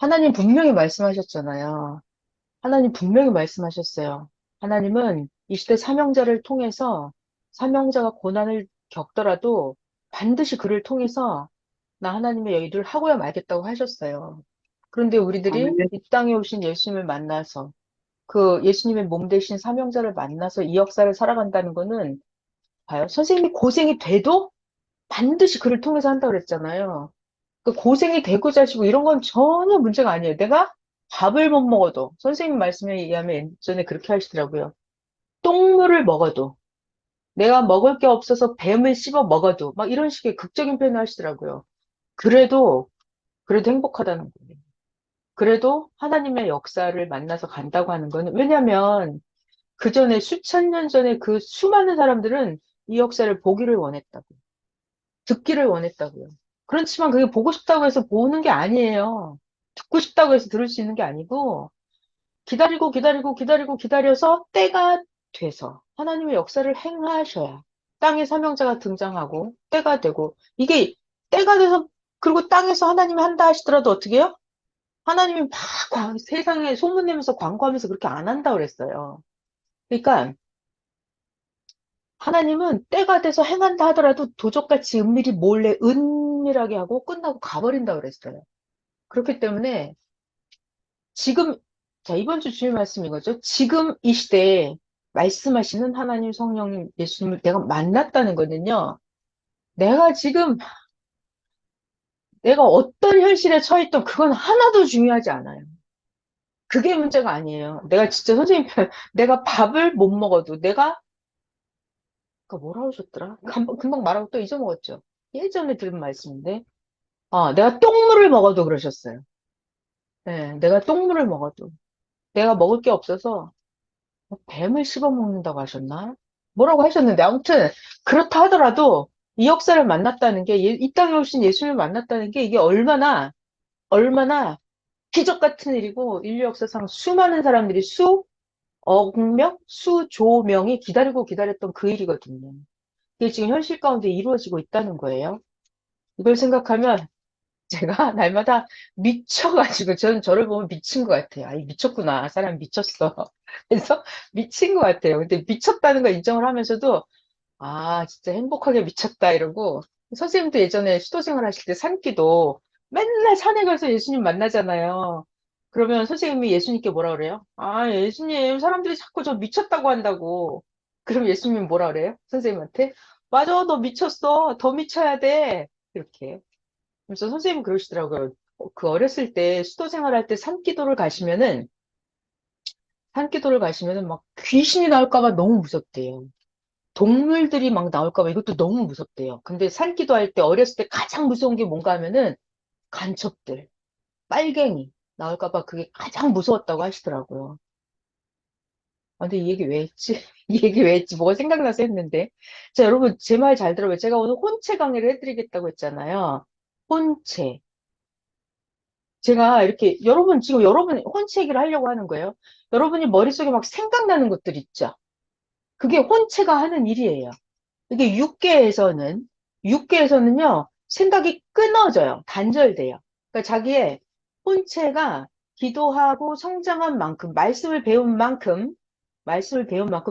하나님 분명히 말씀하셨잖아요. 하나님 분명히 말씀하셨어요. 하나님은 이 시대 사명자를 통해서 사명자가 고난을 겪더라도 반드시 그를 통해서 나 하나님의 일을 하고야 말겠다고 하셨어요. 그런데 우리들이 아멘. 이 땅에 오신 예수님을 만나서 그 예수님의 몸 대신 사명자를 만나서 이 역사를 살아간다는 거는 봐요. 선생님이 고생이 돼도 반드시 그를 통해서 한다고 그랬잖아요. 그 고생이 되고 자시고 이런 건 전혀 문제가 아니에요. 내가 밥을 못 먹어도 선생님 말씀에 의하면 예전에 그렇게 하시더라고요. 똥물을 먹어도 내가 먹을 게 없어서 뱀을 씹어 먹어도 막 이런 식의 극적인 표현을 하시더라고요. 그래도 행복하다는 거예요. 그래도 하나님의 역사를 만나서 간다고 하는 거는 왜냐하면 그 전에 수천 년 전에 그 수많은 사람들은 이 역사를 보기를 원했다고, 듣기를 원했다고요. 그렇지만 그게 보고 싶다고 해서 보는 게 아니에요. 듣고 싶다고 해서 들을 수 있는 게 아니고 기다리고 기다리고 기다리고 기다려서 때가 돼서 하나님의 역사를 행하셔야 땅의 사명자가 등장하고 때가 되고 이게 때가 돼서 그리고 땅에서 하나님이 한다 하시더라도 어떻게 해요? 하나님이 막 세상에 소문내면서 광고하면서 그렇게 안 한다 그랬어요. 그러니까 하나님은 때가 돼서 행한다 하더라도 도적같이 은밀히 몰래 은밀하게 하고 끝나고 가버린다 그랬어요. 그렇기 때문에 지금, 자, 이번 주 주일 말씀 이거죠. 지금 이 시대에 말씀하시는 하나님 성령님 예수님을 내가 만났다는 거는요. 내가 지금 내가 어떤 현실에 처했던 그건 하나도 중요하지 않아요. 그게 문제가 아니에요. 내가 진짜 선생님, 내가 밥을 못 먹어도 내가 그 뭐라 하셨더라? 금방 말하고 또 잊어먹었죠. 예전에 들은 말씀인데. 내가 똥물을 먹어도 그러셨어요. 네, 내가 똥물을 먹어도. 내가 먹을 게 없어서 뱀을 씹어먹는다고 하셨나? 뭐라고 하셨는데, 아무튼, 그렇다 하더라도 이 역사를 만났다는 게, 이 땅에 오신 예수님을 만났다는 게 이게 얼마나 기적 같은 일이고, 인류 역사상 수많은 사람들이 수억 명, 수조명이 기다리고 기다렸던 그 일이거든요. 이게 지금 현실 가운데 이루어지고 있다는 거예요. 이걸 생각하면 제가 날마다 미쳐가지고 저는 저를 보면 미친 것 같아요. 아이 미쳤구나. 사람 미쳤어. 그래서 미친 것 같아요. 근데 미쳤다는 걸 인정을 하면서도 아 진짜 행복하게 미쳤다 이러고 선생님도 예전에 수도생활 하실 때 산기도 맨날 산에 가서 예수님 만나잖아요. 그러면 선생님이 예수님께 뭐라 그래요? 아 예수님 사람들이 자꾸 저 미쳤다고 한다고. 그럼 예수님이 뭐라 그래요? 선생님한테? 맞아 너 미쳤어. 더 미쳐야 돼. 이렇게. 그래서 선생님이 그러시더라고요. 그 어렸을 때 수도 생활할 때 산기도를 가시면은 막 귀신이 나올까 봐 너무 무섭대요. 동물들이 막 나올까 봐 이것도 너무 무섭대요. 근데 산기도 할 때 어렸을 때 가장 무서운 게 뭔가 하면은 간첩들, 빨갱이 나올까 봐 그게 가장 무서웠다고 하시더라고요. 근데 이 얘기 왜 했지? 이 얘기 왜 했지? 뭐가 생각나서 했는데. 자, 여러분, 제 말 잘 들어봐요. 제가 오늘 혼채 강의를 해드리겠다고 했잖아요. 혼채. 제가 이렇게 지금 여러분 혼치 얘기를 하려고 하는 거예요. 여러분이 머릿속에 막 생각나는 것들 있죠. 그게 혼체가 하는 일이에요. 이게 육계에서는요, 생각이 끊어져요. 단절돼요. 그러니까 자기의 혼체가 기도하고 성장한 만큼, 말씀을 배운 만큼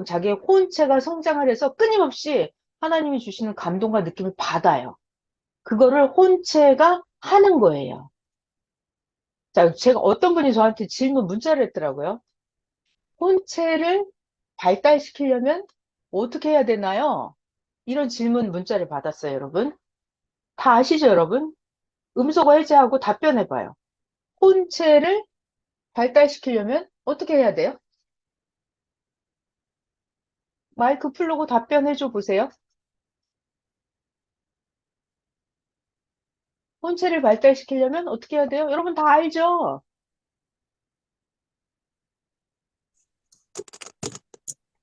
자기의 혼체가 성장을 해서 끊임없이 하나님이 주시는 감동과 느낌을 받아요. 그거를 혼체가 하는 거예요. 자, 제가 어떤 분이 저한테 문자를 했더라고요. 혼체를 발달시키려면 어떻게 해야 되나요? 이런 문자를 받았어요, 여러분. 다 아시죠, 여러분? 음소거 해제하고 답변해봐요. 혼체를 발달시키려면 어떻게 해야 돼요? 마이크 풀고 답변해줘 보세요. 혼체를 발달시키려면 어떻게 해야 돼요? 여러분 다 알죠?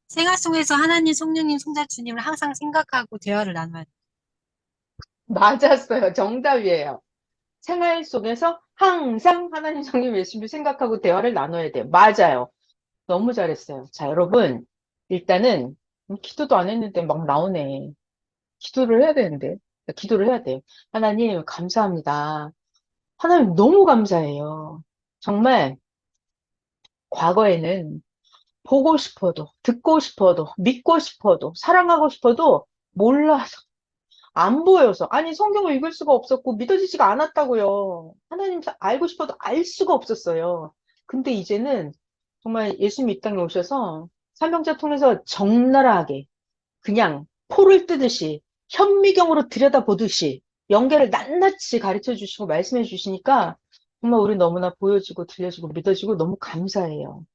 생활 속에서 하나님, 성령님, 성자주님을 항상 생각하고 대화를 나눠야 돼. 맞았어요. 정답이에요. 생활 속에서 항상 하나님, 성령, 예수님을 생각하고 대화를 나눠야 돼요. 맞아요. 너무 잘했어요. 자, 여러분. 일단은, 기도도 안 했는데 막 나오네. 기도를 해야 되는데. 기도를 해야 돼요. 하나님, 감사합니다. 하나님, 너무 감사해요. 정말 과거에는 보고 싶어도, 듣고 싶어도, 믿고 싶어도, 사랑하고 싶어도 몰라서, 안 보여서. 아니, 성경을 읽을 수가 없었고, 믿어지지가 않았다고요. 하나님 알고 싶어도 알 수가 없었어요. 근데 이제는 정말 예수님 이 땅에 오셔서 삼형제 통해서 적나라하게 그냥 포를 뜨듯이 현미경으로 들여다보듯이 연계를 낱낱이 가르쳐 주시고 말씀해 주시니까 정말 우리 너무나 보여지고 들려지고 믿어지고 너무 감사해요.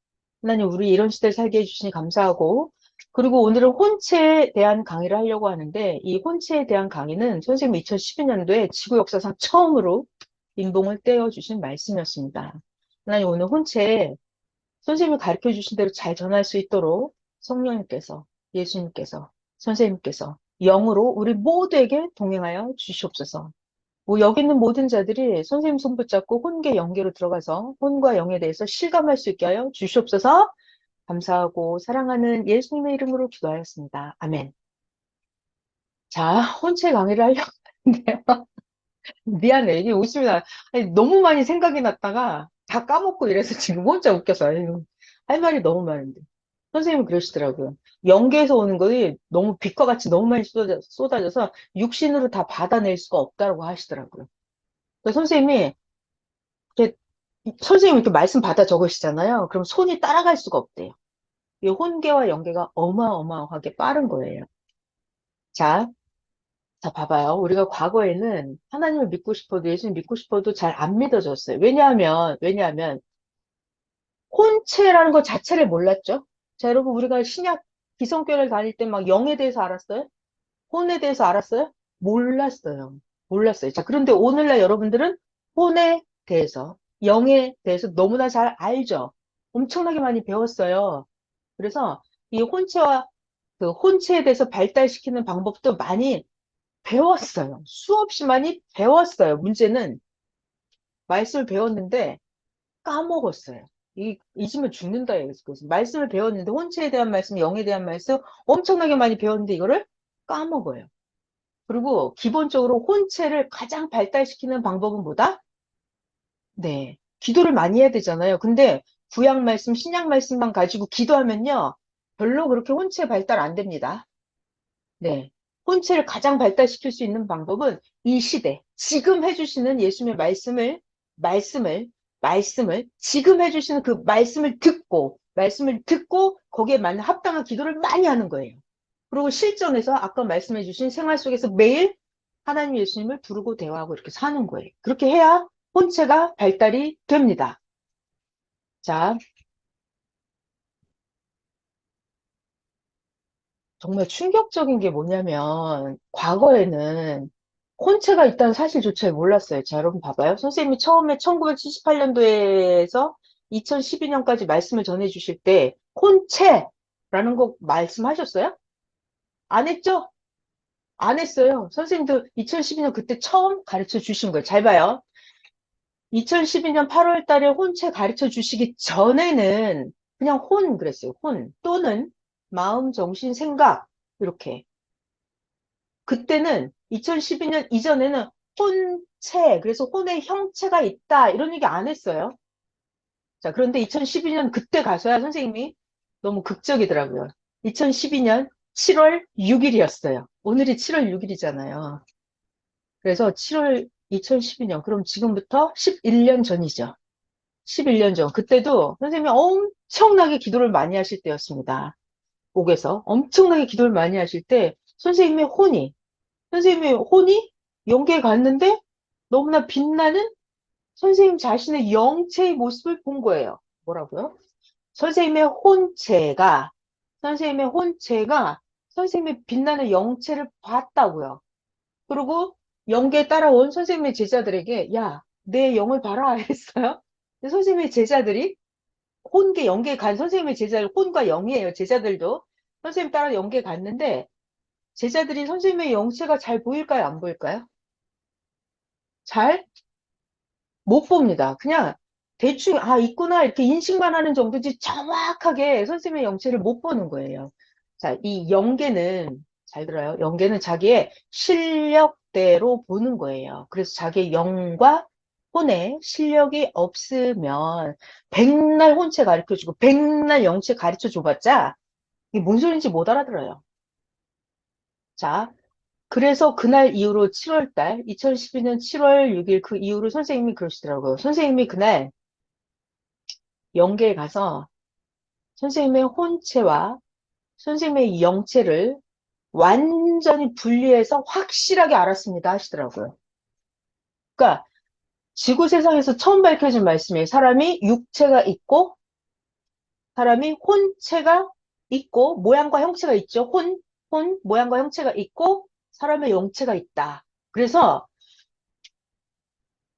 하나님, 우리 이런 시대를 살게 해주시니 감사하고, 그리고 오늘은 혼체에 대한 강의를 하려고 하는데, 이 혼체에 대한 강의는 선생님 2012년도에 지구 역사상 처음으로 인봉을 떼어주신 말씀이었습니다. 하나님, 오늘 혼체에 선생님이 가르쳐 주신 대로 잘 전할 수 있도록 성령님께서, 예수님께서, 선생님께서 영으로 우리 모두에게 동행하여 주시옵소서. 뭐 여기 있는 모든 자들이 선생님 손 붙잡고 혼계 영계로 들어가서 혼과 영에 대해서 실감할 수 있게 하여 주시옵소서. 감사하고 사랑하는 예수님의 이름으로 기도하였습니다. 아멘. 자, 혼체 강의를 하려고 하는데요. 미안해. 이게 웃음이 나. 아니, 너무 많이 생각이 났다가 다 까먹고 이래서 지금 혼자 웃겨서. 아유, 할 말이 너무 많은데. 선생님은 그러시더라고요. 영계에서 오는 것이 너무 빛과 같이 너무 많이 쏟아져서 육신으로 다 받아낼 수가 없다고 하시더라고요. 그러니까 선생님이 이렇게, 선생님이 이렇게 말씀 받아 적으시잖아요. 그럼 손이 따라갈 수가 없대요. 이 혼계와 영계가 어마어마하게 빠른 거예요. 자, 자, 봐봐요. 우리가 과거에는 하나님을 믿고 싶어도 예수님 믿고 싶어도 잘 안 믿어졌어요. 왜냐하면, 혼체라는 것 자체를 몰랐죠? 자, 여러분, 우리가 신약 기성교회를 다닐 때 막 영에 대해서 알았어요? 혼에 대해서 알았어요? 몰랐어요. 몰랐어요. 자, 그런데 오늘날 여러분들은 혼에 대해서, 영에 대해서 너무나 잘 알죠? 엄청나게 많이 배웠어요. 그래서 이 혼체와 그 혼체에 대해서 발달시키는 방법도 많이 배웠어요. 수없이 많이 배웠어요. 문제는 말씀을 배웠는데 까먹었어요. 잊으면 죽는다. 그래서 말씀을 배웠는데 혼체에 대한 말씀, 영에 대한 말씀 엄청나게 많이 배웠는데 이거를 까먹어요. 그리고 기본적으로 혼체를 가장 발달시키는 방법은 뭐다? 네. 기도를 많이 해야 되잖아요. 근데 구약 말씀, 신약 말씀만 가지고 기도하면요. 별로 그렇게 혼체 발달 안 됩니다. 네. 혼체를 가장 발달시킬 수 있는 방법은 이 시대, 지금 해주시는 예수님의 말씀을, 말씀을, 지금 해주시는 그 말씀을 듣고, 거기에 맞는 합당한 기도를 많이 하는 거예요. 그리고 실전에서 아까 말씀해주신 생활 속에서 매일 하나님 예수님을 부르고 대화하고 이렇게 사는 거예요. 그렇게 해야 혼체가 발달이 됩니다. 자, 정말 충격적인 게 뭐냐면, 과거에는 혼체가 있다는 사실조차 몰랐어요. 자, 여러분 봐봐요. 선생님이 처음에 1978년도에서 2012년까지 말씀을 전해 주실 때, 혼체라는 거 말씀하셨어요? 안 했죠? 안 했어요. 선생님도 2012년 그때 처음 가르쳐 주신 거예요. 잘 봐요. 2012년 8월 달에 혼체 가르쳐 주시기 전에는 그냥 혼 그랬어요. 혼 또는 마음, 정신, 생각 이렇게. 그때는 2012년 이전에는 혼체, 그래서 혼의 형체가 있다 이런 얘기 안 했어요. 자, 그런데 2012년 그때 가서야 선생님이 너무 극적이더라고요. 2012년 7월 6일이었어요. 오늘이 7월 6일이잖아요. 그래서 7월 2012년, 그럼 지금부터 11년 전이죠. 11년 전. 그때도 선생님이 엄청나게 기도를 많이 하실 때였습니다. 옥에서. 엄청나게 기도를 많이 하실 때, 선생님의 혼이 영계에 갔는데, 너무나 빛나는 선생님 자신의 영체의 모습을 본 거예요. 뭐라고요? 선생님의 혼체가, 선생님의 혼체가 선생님의 빛나는 영체를 봤다고요. 그리고 영계에 따라온 선생님의 제자들에게, 야, 내 영을 봐라 했어요. 근데 선생님의 제자들이 혼계, 영계에 간 선생님의 제자들, 혼과 영이에요. 제자들도. 선생님 따라 영계에 갔는데, 제자들이 선생님의 영체가 잘 보일까요? 안 보일까요? 잘 못 봅니다. 그냥 대충, 아, 있구나, 이렇게 인식만 하는 정도지 정확하게 선생님의 영체를 못 보는 거예요. 자, 이 영계는, 잘 들어요. 영계는 자기의 실력대로 보는 거예요. 그래서 자기의 영과 혼에 실력이 없으면 백날 혼체 가르쳐주고 백날 영체 가르쳐줘봤자 이게 뭔 소리인지 못 알아들어요. 자, 그래서 그날 이후로 7월 달, 2012년 7월 6일 그 이후로 선생님이 그러시더라고요. 선생님이 그날 영계에 가서 선생님의 혼체와 선생님의 영체를 완전히 분리해서 확실하게 알았습니다 하시더라고요. 그러니까 지구 세상에서 처음 밝혀진 말씀이에요. 사람이 육체가 있고 사람이 혼체가 있고 모양과 형체가 있죠. 모양과 형체가 있고 사람의 영체가 있다. 그래서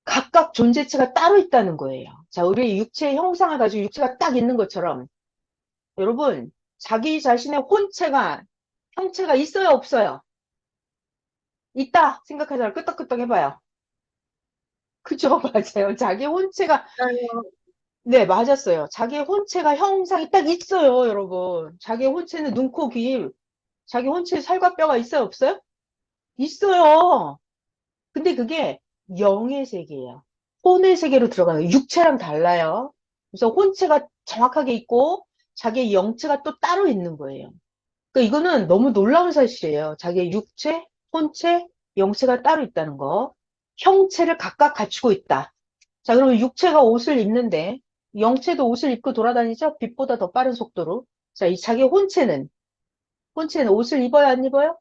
각각 존재체가 따로 있다는 거예요. 자, 우리 육체의 형상을 가지고 육체가 딱 있는 것처럼 여러분 자기 자신의 형체가 있어요, 없어요? 있다 생각하잖아요. 끄떡끄떡 해봐요. 그죠? 맞아요. 자기 혼체가 네, 맞았어요. 자기의 혼체가 형상이 딱 있어요, 여러분. 자기의 혼체는 눈, 코, 귀, 자기 혼체에 살과 뼈가 있어요, 없어요? 있어요. 근데 그게 영의 세계예요. 혼의 세계로 들어가요. 육체랑 달라요. 그래서 혼체가 정확하게 있고 자기의 영체가 또 따로 있는 거예요. 그러니까 이거는 너무 놀라운 사실이에요. 자기의 육체, 혼체, 영체가 따로 있다는 거. 형체를 각각 갖추고 있다. 자, 그러면 육체가 옷을 입는데 영체도 옷을 입고 돌아다니죠? 빛보다 더 빠른 속도로. 자, 이 자기 혼체는 옷을 입어요, 안 입어요?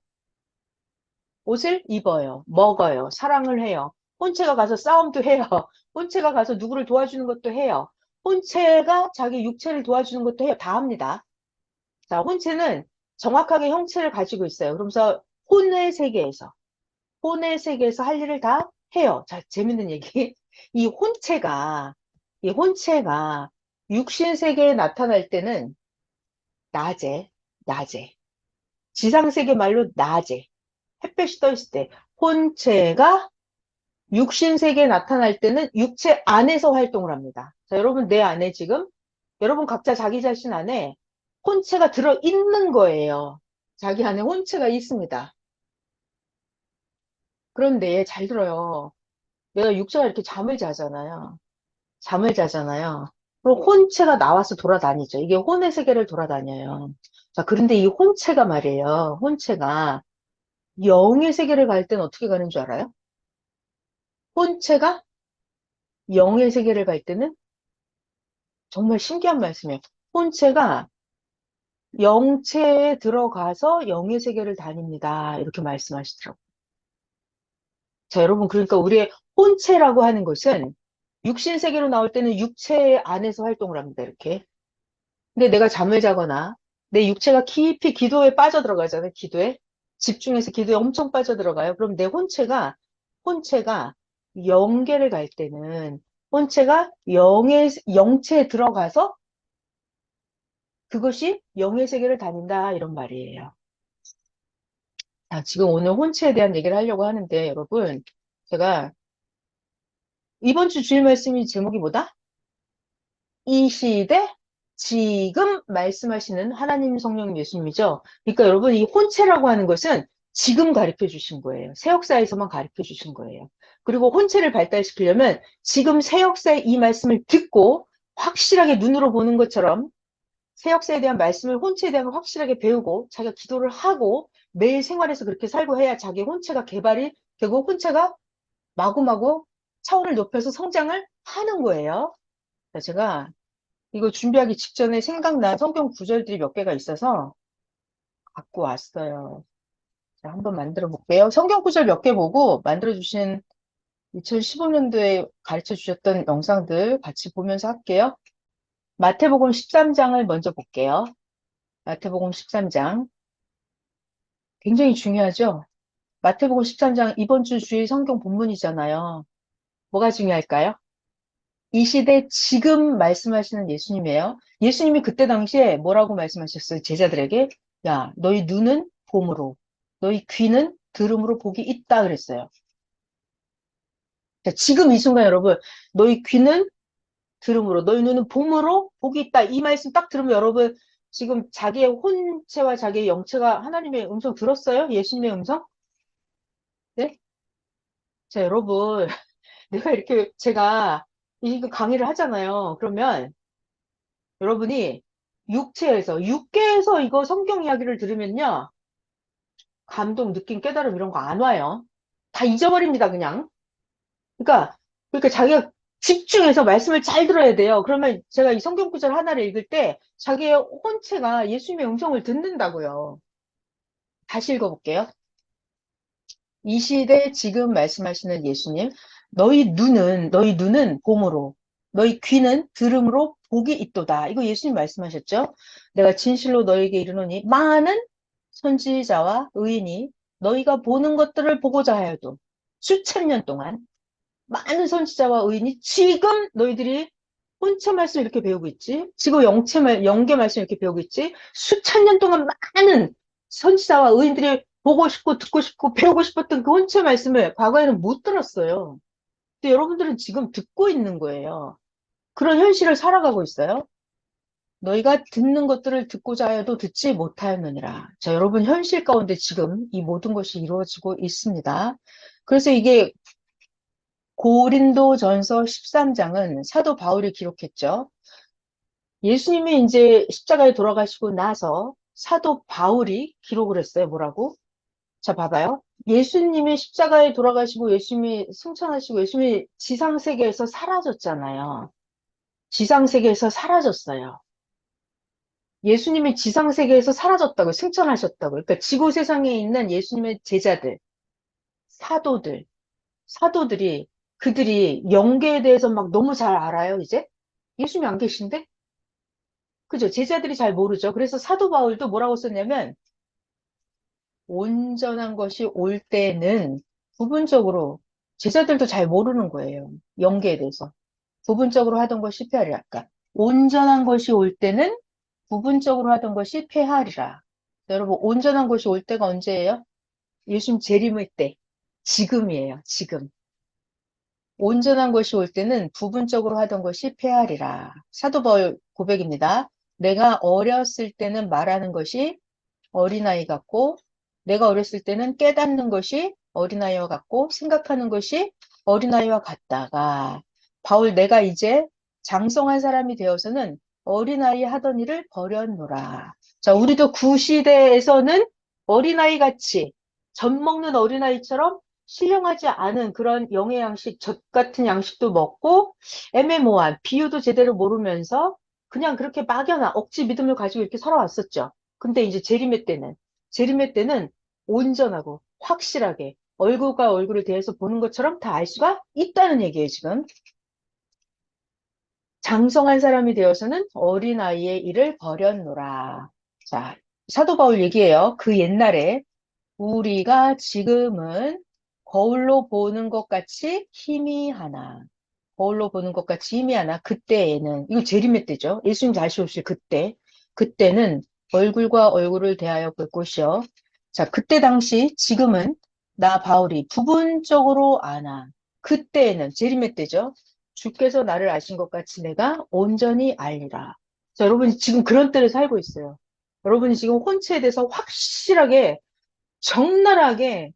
옷을 입어요. 먹어요. 사랑을 해요. 혼체가 가서 싸움도 해요. 혼체가 가서 누구를 도와주는 것도 해요. 혼체가 자기 육체를 도와주는 것도 해요. 다 합니다. 자, 혼체는 정확하게 형체를 가지고 있어요. 그러면서 혼의 세계에서 할 일을 다 해요. 자, 재밌는 얘기. 이 혼체가, 이 혼체가 육신 세계에 나타날 때는 낮에, 낮에. 지상 세계 말로 낮에. 햇볕이 떠 있을 때. 혼체가 육신 세계에 나타날 때는 육체 안에서 활동을 합니다. 자, 여러분, 내 안에 지금, 여러분 각자 자기 자신 안에 혼체가 들어있는 거예요. 자기 안에 혼체가 있습니다. 그런데 잘 들어요. 내가 육체가 이렇게 잠을 자잖아요. 잠을 자잖아요. 그럼 혼체가 나와서 돌아다니죠. 이게 혼의 세계를 돌아다녀요. 자, 그런데 이 혼체가 말이에요. 혼체가 영의 세계를 갈 때는 어떻게 가는 줄 알아요? 혼체가 영의 세계를 갈 때는 정말 신기한 말씀이에요. 혼체가 영체에 들어가서 영의 세계를 다닙니다. 이렇게 말씀하시더라고요. 자, 여러분, 그러니까 우리의 혼체라고 하는 것은 육신 세계로 나올 때는 육체 안에서 활동을 합니다. 이렇게. 근데 내가 잠을 자거나 내 육체가 깊이 기도에 빠져들어가잖아요. 기도에. 집중해서 기도에 엄청 빠져들어가요. 그럼 내 혼체가 영계를 갈 때는 혼체가 영체에 들어가서 그것이 영의 세계를 다닌다. 이런 말이에요. 자, 지금 오늘 혼체에 대한 얘기를 하려고 하는데 여러분, 제가 이번 주 주일 말씀이 제목이 뭐다? 이 시대 지금 말씀하시는 하나님 성령 예수님이죠. 그러니까 여러분 이 혼체라고 하는 것은 지금 가르쳐 주신 거예요. 새 역사에서만 가르쳐 주신 거예요. 그리고 혼체를 발달시키려면 지금 새 역사의 이 말씀을 듣고 확실하게 눈으로 보는 것처럼 새 역사에 대한 말씀을 혼체에 대한 걸 확실하게 배우고 자기가 기도를 하고 매일 생활에서 그렇게 살고 해야 자기 혼체가 개발이 되고 혼체가 마구마구 차원을 높여서 성장을 하는 거예요. 제가 이거 준비하기 직전에 생각난 성경 구절들이 몇 개가 있어서 갖고 왔어요. 자, 한번 만들어 볼게요. 성경 구절 몇 개 보고 만들어 주신 2015년도에 가르쳐 주셨던 영상들 같이 보면서 할게요. 마태복음 13장을 먼저 볼게요. 마태복음 13장. 굉장히 중요하죠? 마태복음 13장 이번 주 주일 성경 본문이잖아요. 뭐가 중요할까요? 이 시대 지금 말씀하시는 예수님이에요. 예수님이 그때 당시에 뭐라고 말씀하셨어요? 제자들에게 야, 너희 눈은 봄으로, 너희 귀는 들음으로 복이 있다 그랬어요. 자, 지금 이 순간 여러분, 너희 귀는 들음으로, 너희 눈은 봄으로 복이 있다. 이 말씀 딱 들으면 여러분 지금 자기의 혼체와 자기의 영체가 하나님의 음성 들었어요? 예수님의 음성? 네? 자, 여러분 내가 이렇게 제가 이거 강의를 하잖아요. 그러면 여러분이 육계에서 이거 성경 이야기를 들으면요. 감동, 느낌, 깨달음 이런 거 안 와요. 다 잊어버립니다, 그냥. 그러니까, 그러니까 자기가 집중해서 말씀을 잘 들어야 돼요. 그러면 제가 이 성경 구절 하나를 읽을 때 자기의 혼체가 예수님의 음성을 듣는다고요. 다시 읽어볼게요. 이 시대 지금 말씀하시는 예수님, 너희 눈은 봄으로, 너희 귀는 들음으로 복이 있도다. 이거 예수님 말씀하셨죠? 내가 진실로 너에게 이르노니 많은 선지자와 의인이 너희가 보는 것들을 보고자 하여도 수천 년 동안 많은 선지자와 의인이 지금 너희들이 혼체 말씀 이렇게 배우고 있지? 지금 영계 말씀 이렇게 배우고 있지? 수천 년 동안 많은 선지자와 의인들이 보고 싶고 듣고 싶고 배우고 싶었던 그 혼체 말씀을 과거에는 못 들었어요. 근데 여러분들은 지금 듣고 있는 거예요. 그런 현실을 살아가고 있어요. 너희가 듣는 것들을 듣고자 하여도 듣지 못하였느니라. 자, 여러분 현실 가운데 지금 이 모든 것이 이루어지고 있습니다. 그래서 이게 고린도전서 13장은 사도 바울이 기록했죠. 예수님이 이제 십자가에 돌아가시고 나서 사도 바울이 기록을 했어요. 뭐라고? 자, 봐봐요. 예수님이 십자가에 돌아가시고 예수님이 승천하시고 예수님이 지상세계에서 사라졌잖아요. 지상세계에서 사라졌어요. 예수님이 지상세계에서 사라졌다고, 승천하셨다고. 그러니까 지구 세상에 있는 예수님의 제자들, 사도들, 사도들이 그들이 영계에 대해서 막 너무 잘 알아요, 이제? 예수님이 안 계신데? 그죠? 제자들이 잘 모르죠. 그래서 사도 바울도 뭐라고 썼냐면, 온전한 것이 올 때는 부분적으로, 제자들도 잘 모르는 거예요. 영계에 대해서. 부분적으로 하던 것이 패하리라. 그러니까 온전한 것이 올 때는 부분적으로 하던 것이 패하리라. 여러분, 온전한 것이 올 때가 언제예요? 예수님 재림의 때. 지금이에요, 지금. 온전한 것이 올 때는 부분적으로 하던 것이 패하리라. 사도 바울 고백입니다. 내가 어렸을 때는 말하는 것이 어린아이 같고, 내가 어렸을 때는 깨닫는 것이 어린아이와 같고, 생각하는 것이 어린아이와 같다가, 바울 내가 이제 장성한 사람이 되어서는 어린아이 하던 일을 버렸노라. 자, 우리도 구시대에서는 어린아이 같이, 젖 먹는 어린아이처럼 신령하지 않은 그런 영의 양식, 젖 같은 양식도 먹고, 애매모호한 비유도 제대로 모르면서 그냥 그렇게 막연한 억지 믿음을 가지고 이렇게 살아왔었죠. 근데 이제 재림의 때는 온전하고 확실하게 얼굴과 얼굴을 대해서 보는 것처럼 다 알 수가 있다는 얘기예요, 지금. 장성한 사람이 되어서는 어린아이의 일을 버렸노라. 자, 사도 바울 얘기예요. 그 옛날에 우리가 지금은 거울로 보는 것 같이 희미하나. 거울로 보는 것 같이 희미하나. 그때에는, 이거 재림의 때죠. 예수님 다시 오실 그때. 그때는 얼굴과 얼굴을 대하여 볼 것이요. 자, 그때 당시, 지금은 나 바울이 부분적으로 아나. 그때에는, 재림의 때죠. 주께서 나를 아신 것 같이 내가 온전히 알리라. 자, 여러분이 지금 그런 때를 살고 있어요. 여러분이 지금 혼체에 대해서 확실하게 적나라하게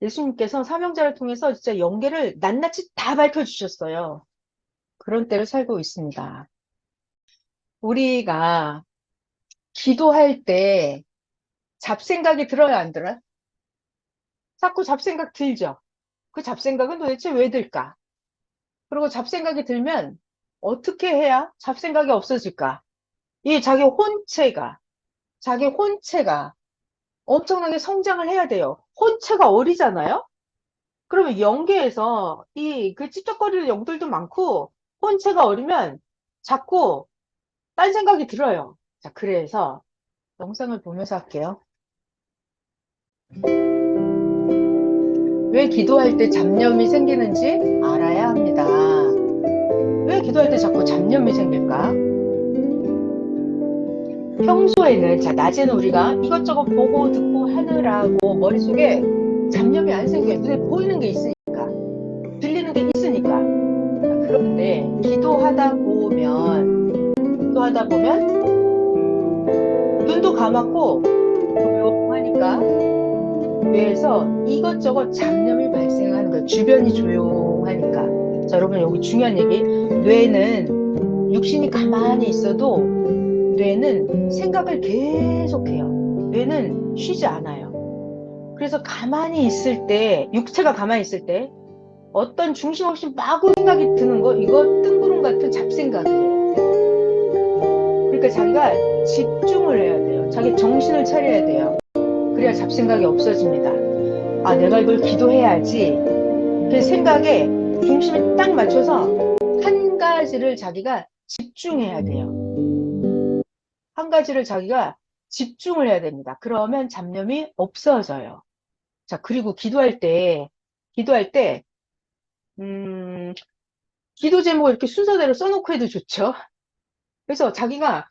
예수님께서 사명자를 통해서 진짜 영계를 낱낱이 다 밝혀주셨어요. 그런 때를 살고 있습니다. 우리가 기도할 때 잡생각이 들어요, 안 들어요? 자꾸 잡생각 들죠? 그 잡생각은 도대체 왜 들까? 그리고 잡생각이 들면 어떻게 해야 잡생각이 없어질까? 이 자기 혼체가 엄청나게 성장을 해야 돼요. 혼체가 어리잖아요? 그러면 영계에서 그 찝쩍거리는 영들도 많고, 혼체가 어리면 자꾸 딴 생각이 들어요. 자, 그래서 영상을 보면서 할게요. 왜 기도할 때 잡념이 생기는지 알아야 합니다. 왜 기도할 때 자꾸 잡념이 생길까? 평소에는, 자, 낮에는 우리가 이것저것 보고 듣고 하느라고 머릿속에 잡념이 안 생겨요. 눈에 보이는 게 있으니까. 들리는 게 있으니까. 그런데 기도하다 보면 눈도 감았고 조용하니까 뇌에서 이것저것 잡념이 발생하는 거예요. 주변이 조용하니까. 자, 여러분, 여기 중요한 얘기. 뇌는 육신이 가만히 있어도 뇌는 생각을 계속해요. 뇌는 쉬지 않아요. 그래서 가만히 있을 때, 육체가 가만히 있을 때 어떤 중심 없이 마구 생각이 드는 거, 이거 뜬구름 같은 잡생각이에요. 그러니까 자기가 집중을 해야 돼요. 자기 정신을 차려야 돼요. 그래야 잡생각이 없어집니다. 아, 내가 이걸 기도해야지. 그 생각에 중심을 딱 맞춰서 한 가지를 자기가 집중해야 돼요. 한 가지를 자기가 집중을 해야 됩니다. 그러면 잡념이 없어져요. 자, 그리고 기도할 때, 음, 기도 제목을 이렇게 순서대로 써놓고 해도 좋죠. 그래서 자기가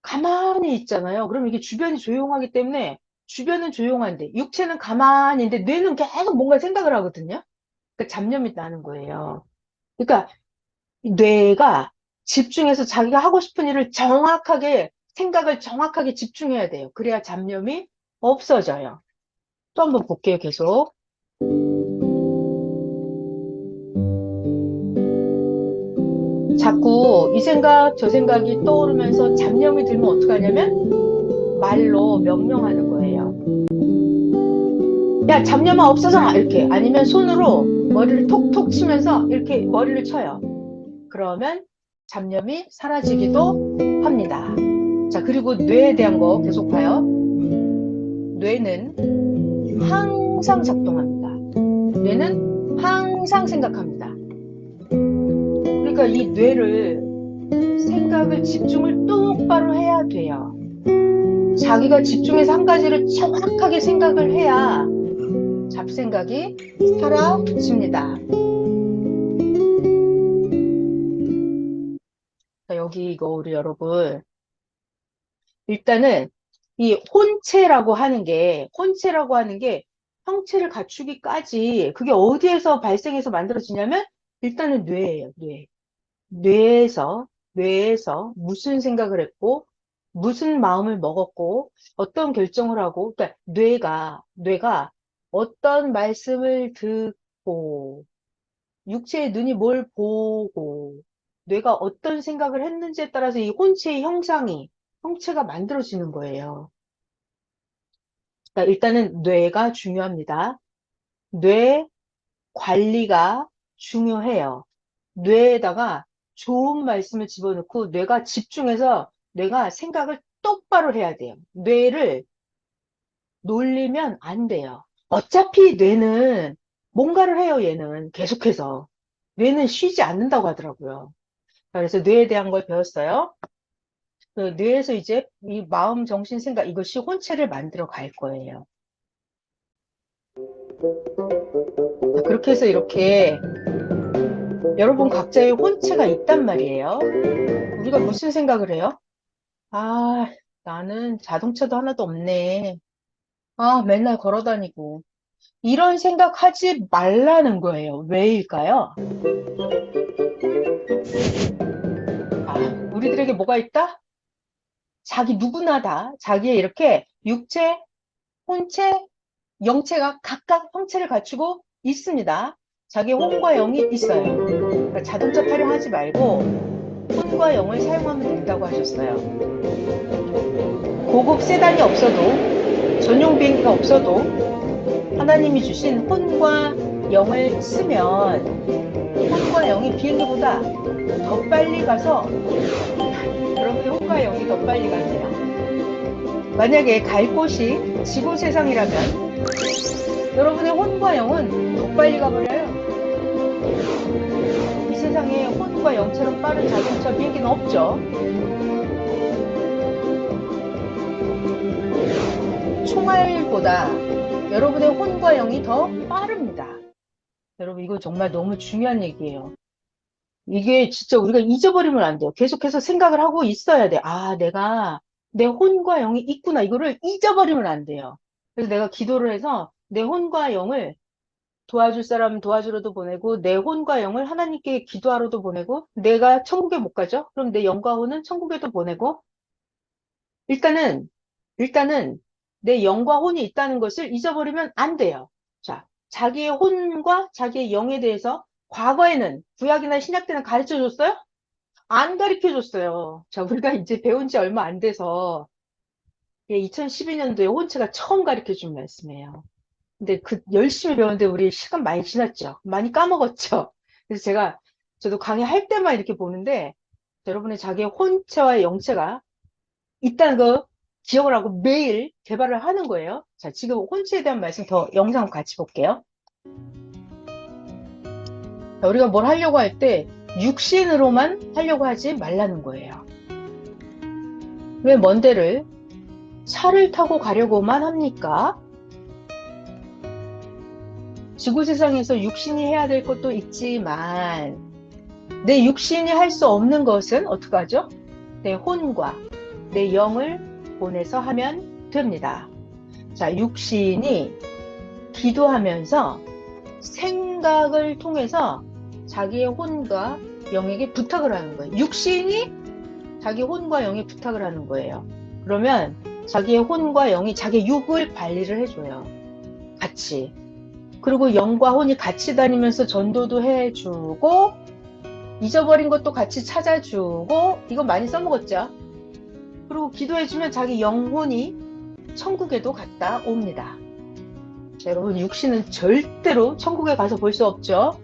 가만히 있잖아요. 그럼 이게 주변이 조용하기 때문에 주변은 조용한데 육체는 가만히 있는데 뇌는 계속 뭔가 생각을 하거든요. 그러니까 잡념이 나는 거예요. 그러니까 뇌가 집중해서 자기가 하고 싶은 일을 정확하게 생각을 정확하게 집중해야 돼요. 그래야 잡념이 없어져요. 또 한번 볼게요, 계속. 자꾸 이 생각, 저 생각이 떠오르면서 잡념이 들면 어떡하냐면 말로 명령하는 거예요. 야, 잡념아 없어져라! 이렇게. 아니면 손으로 머리를 톡톡 치면서 이렇게 머리를 쳐요. 그러면 잡념이 사라지기도 합니다. 자, 그리고 뇌에 대한 거 계속 봐요. 뇌는 항상 작동합니다. 뇌는 항상 생각합니다. 그러니까 이 뇌를 생각을 집중을 똑바로 해야 돼요. 자기가 집중해서 한 가지를 정확하게 생각을 해야 잡생각이 사라집니다. 자, 여기 이거 우리 여러분 일단은 이 혼체라고 하는 게 형체를 갖추기까지 그게 어디에서 발생해서 만들어지냐면 일단은 뇌예요, 뇌. 뇌에서 무슨 생각을 했고 무슨 마음을 먹었고 어떤 결정을 하고 그러니까 뇌가 어떤 말씀을 듣고 육체의 눈이 뭘 보고 뇌가 어떤 생각을 했는지에 따라서 이 혼체의 형체가 만들어지는 거예요. 그러니까 일단은 뇌가 중요합니다. 뇌 관리가 중요해요. 뇌에다가 좋은 말씀을 집어넣고 뇌가 집중해서 뇌가 생각을 똑바로 해야 돼요. 뇌를 놀리면 안 돼요. 어차피 뇌는 뭔가를 해요, 얘는. 계속해서. 뇌는 쉬지 않는다고 하더라고요. 그래서 뇌에 대한 걸 배웠어요. 그 뇌에서 이제 이 마음, 정신, 생각, 이것이 혼체를 만들어 갈 거예요. 자, 그렇게 해서 이렇게 여러분 각자의 혼체가 있단 말이에요. 우리가 무슨 생각을 해요? 아, 나는 자동차도 하나도 없네. 아, 맨날 걸어 다니고. 이런 생각하지 말라는 거예요. 왜일까요? 아, 우리들에게 뭐가 있다? 누구나 다 자기의 이렇게 육체, 혼체, 영체가 각각 형체를 갖추고 있습니다. 자기의 혼과 영이 있어요. 그러니까 자동차 타령하지 말고 혼과 영을 사용하면 된다고 하셨어요. 고급 세단이 없어도 전용 비행기가 없어도 하나님이 주신 혼과 영을 쓰면 혼과 영이 비행기보다 더 빨리 가서 여러분의 혼과 영이 더 빨리 가세요. 만약에 갈 곳이 지구 세상이라면 여러분의 혼과 영은 더 빨리 가버려요. 이 세상에 혼과 영처럼 빠른 자동차 비행기는 없죠. 총알보다 여러분의 혼과 영이 더 빠릅니다. 여러분 이거 정말 너무 중요한 얘기예요. 이게 진짜 우리가 잊어버리면 안 돼요. 계속해서 생각을 하고 있어야 돼. 아, 내가 내 혼과 영이 있구나. 이거를 잊어버리면 안 돼요. 그래서 내가 기도를 해서 내 혼과 영을 도와줄 사람은 도와주러도 보내고 내 혼과 영을 하나님께 기도하러도 보내고 내가 천국에 못 가죠? 그럼 내 영과 혼은 천국에도 보내고 일단은 내 영과 혼이 있다는 것을 잊어버리면 안 돼요. 자, 자기의 혼과 자기의 영에 대해서 과거에는 구약이나 신약 때는 가르쳐 줬어요? 안 가르쳐 줬어요. 자, 우리가 이제 배운 지 얼마 안 돼서 2012년도에 혼체가 처음 가르쳐 준 말씀이에요. 근데 열심히 배웠는데 우리 시간 많이 지났죠? 많이 까먹었죠? 그래서 저도 강의할 때만 이렇게 보는데, 여러분의 자기의 혼체와 영체가 있다는 거 기억을 하고 매일 개발을 하는 거예요. 자, 지금 혼체에 대한 말씀 더 영상 같이 볼게요. 자, 우리가 뭘 하려고 할 때 육신으로만 하려고 하지 말라는 거예요. 왜 먼 데를 차를 타고 가려고만 합니까? 지구 세상에서 육신이 해야 될 것도 있지만 내 육신이 할 수 없는 것은 어떻게 하죠? 내 혼과 내 영을 보내서 하면 됩니다. 자, 육신이 기도하면서 생각을 통해서 자기의 혼과 영에게 부탁을 하는 거예요. 육신이 자기 혼과 영에 부탁을 하는 거예요. 그러면 자기의 혼과 영이 자기 육을 관리를 해줘요. 같이. 그리고 영과 혼이 같이 다니면서 전도도 해주고 잊어버린 것도 같이 찾아주고 이거 많이 써먹었죠. 그리고 기도해주면 자기 영혼이 천국에도 갔다 옵니다. 자, 여러분 육신은 절대로 천국에 가서 볼 수 없죠.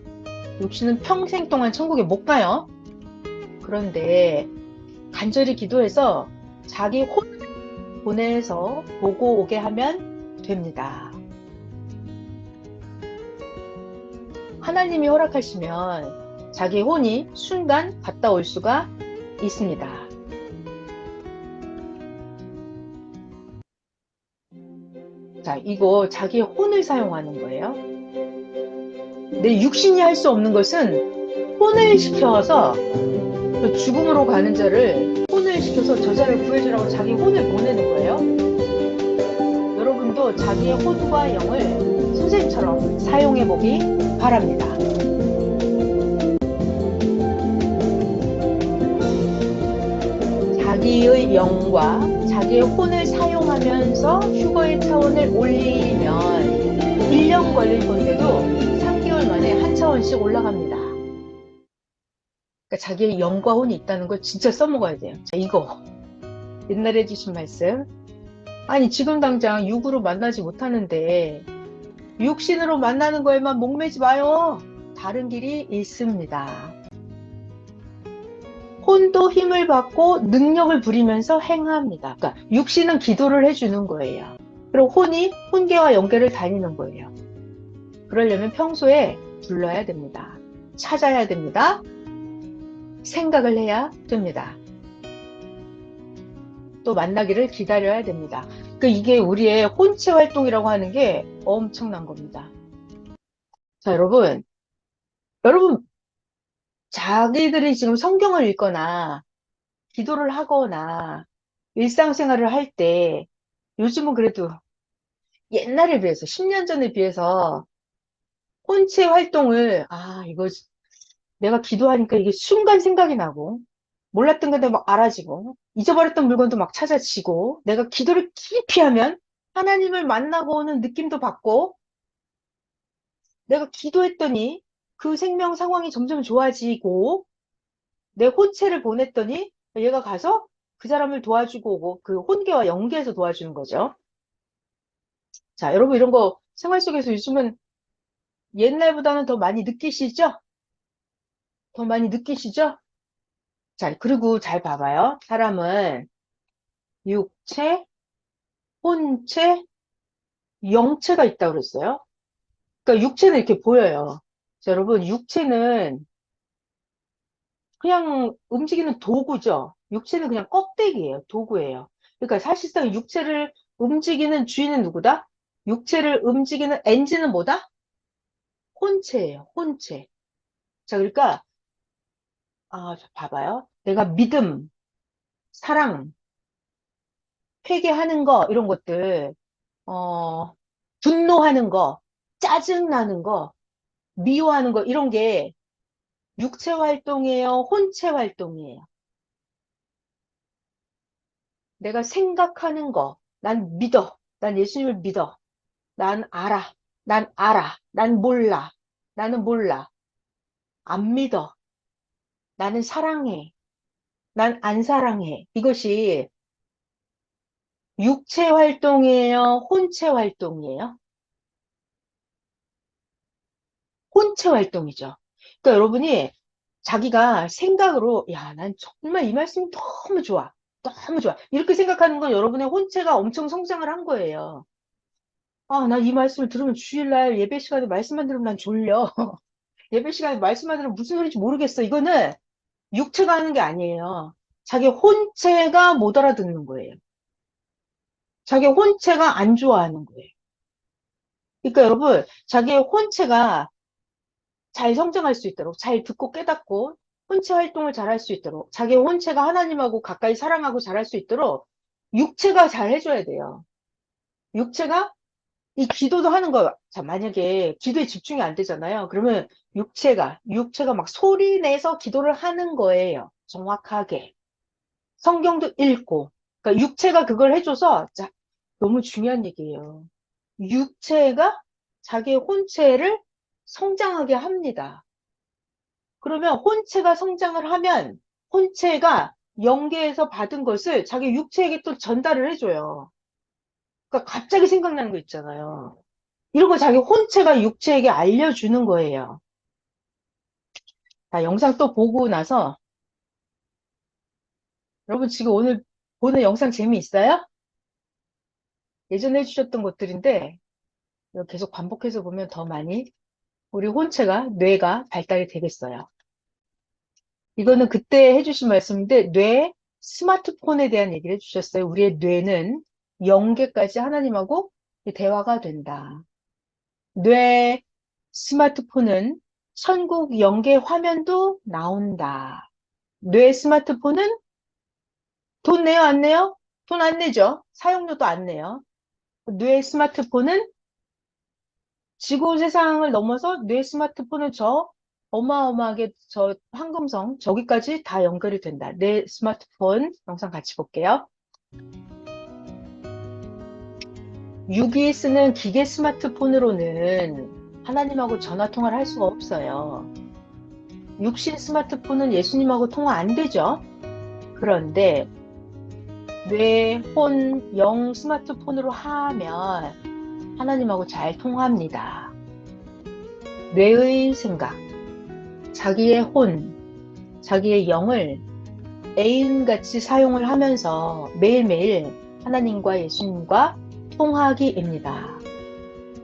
육신은 평생 동안 천국에 못 가요. 그런데 간절히 기도해서 자기 혼을 보내서 보고 오게 하면 됩니다. 하나님이 허락하시면 자기 혼이 순간 갔다 올 수가 있습니다. 자, 이거 자기의 혼을 사용하는 거예요. 내 육신이 할 수 없는 것은 혼을 시켜서 그 죽음으로 가는 자를 혼을 시켜서 저 자를 구해주라고 자기 혼을 보내는 거예요. 여러분도 자기의 혼과 영을 선생님처럼 사용해 보기 바랍니다. 자기의 영과 자기의 혼을 사용하면서 휴거의 차원을 올리면 1년 걸릴 건데도 3개월 만에 한 차원씩 올라갑니다. 그러니까 자기의 영과 혼이 있다는 걸 진짜 써먹어야 돼요. 자, 이거 옛날에 해주신 말씀. 아니 지금 당장 육으로 만나지 못하는데 육신으로 만나는 거에만 목매지 마요. 다른 길이 있습니다. 혼도 힘을 받고 능력을 부리면서 행합니다. 그러니까 육신은 기도를 해주는 거예요. 그리고 혼이 혼계와 영계를 다니는 거예요. 그러려면 평소에 불러야 됩니다. 찾아야 됩니다. 생각을 해야 됩니다. 또 만나기를 기다려야 됩니다. 이게 우리의 혼체 활동이라고 하는 게 엄청난 겁니다. 자, 여러분 자기들이 지금 성경을 읽거나 기도를 하거나 일상생활을 할 때 요즘은 그래도 옛날에 비해서 10년 전에 비해서 혼체 활동을 이거 내가 기도하니까 이게 순간 생각이 나고 몰랐던 건데 막 알아지고 잊어버렸던 물건도 막 찾아지고 내가 기도를 깊이 하면 하나님을 만나고 오는 느낌도 받고 내가 기도했더니 그 생명 상황이 점점 좋아지고 내 혼체를 보냈더니 얘가 가서 그 사람을 도와주고 오고 그 혼계와 영계에서 도와주는 거죠. 자, 여러분 이런 거 생활 속에서 요즘은 옛날보다는 더 많이 느끼시죠? 더 많이 느끼시죠? 자, 그리고 잘 봐봐요. 사람은 육체, 혼체, 영체가 있다고 그랬어요. 그러니까 육체는 이렇게 보여요. 자, 여러분, 육체는 그냥 움직이는 도구죠. 육체는 그냥 껍데기예요. 도구예요. 그러니까 사실상 육체를 움직이는 주인은 누구다? 육체를 움직이는 엔진은 뭐다? 혼체예요. 혼체. 자, 그러니까 자, 봐봐요. 내가 믿음, 사랑, 회개하는 거 이런 것들 분노하는 거, 짜증나는 거, 미워하는 거 이런 게 육체 활동이에요? 혼체 활동이에요? 내가 생각하는 거, 난 믿어. 난 예수님을 믿어. 난 알아. 난 알아. 난 몰라. 나는 몰라. 안 믿어. 나는 사랑해. 난 안 사랑해. 이것이 육체 활동이에요? 혼체 활동이에요? 혼체 활동이죠. 그러니까 여러분이 자기가 생각으로, 야, 난 정말 이 말씀이 너무 좋아. 너무 좋아. 이렇게 생각하는 건 여러분의 혼체가 엄청 성장을 한 거예요. 아, 나 이 말씀을 들으면 주일날 예배 시간에 말씀만 들으면 난 졸려. 예배 시간에 말씀만 들으면 무슨 소리인지 모르겠어. 이거는 육체가 하는 게 아니에요. 자기 혼체가 못 알아듣는 거예요. 자기 혼체가 안 좋아하는 거예요. 그러니까 여러분, 자기의 혼체가 잘 성장할 수 있도록, 잘 듣고 깨닫고, 혼체 활동을 잘 할 수 있도록, 자기 혼체가 하나님하고 가까이 사랑하고 잘 할 수 있도록, 육체가 잘 해줘야 돼요. 육체가 이 기도도 하는 거, 자, 만약에 기도에 집중이 안 되잖아요. 그러면 육체가 막 소리 내서 기도를 하는 거예요. 정확하게. 성경도 읽고. 그러니까 육체가 그걸 해줘서, 자, 너무 중요한 얘기예요. 육체가 자기의 혼체를 성장하게 합니다. 그러면 혼체가 성장을 하면 혼체가 영계에서 받은 것을 자기 육체에게 또 전달을 해줘요. 그러니까 갑자기 생각나는 거 있잖아요. 이런 거 자기 혼체가 육체에게 알려주는 거예요. 자, 영상 또 보고 나서 여러분 지금 오늘 보는 영상 재미있어요? 예전에 해주셨던 것들인데 이거 계속 반복해서 보면 더 많이 우리 혼체가 뇌가 발달이 되겠어요. 이거는 그때 해주신 말씀인데 스마트폰에 대한 얘기를 해주셨어요. 우리의 뇌는 영계까지 하나님하고 대화가 된다. 뇌 스마트폰은 천국 영계 화면도 나온다. 뇌 스마트폰은 돈 내요, 안 내요? 돈 안 내죠? 사용료도 안 내요. 뇌 스마트폰은 지구 세상을 넘어서 뇌 스마트폰은 저 어마어마하게 저 황금성 저기까지 다 연결이 된다. 내 스마트폰 영상 같이 볼게요. 6이 쓰는 기계 스마트폰으로는 하나님하고 전화 통화를 할 수가 없어요. 육신 스마트폰은 예수님하고 통화 안 되죠. 그런데 뇌, 혼, 영 스마트폰으로 하면 하나님하고 잘 통합니다. 뇌의 생각, 자기의 혼, 자기의 영을 애인같이 사용을 하면서 매일매일 하나님과 예수님과 통하기입니다.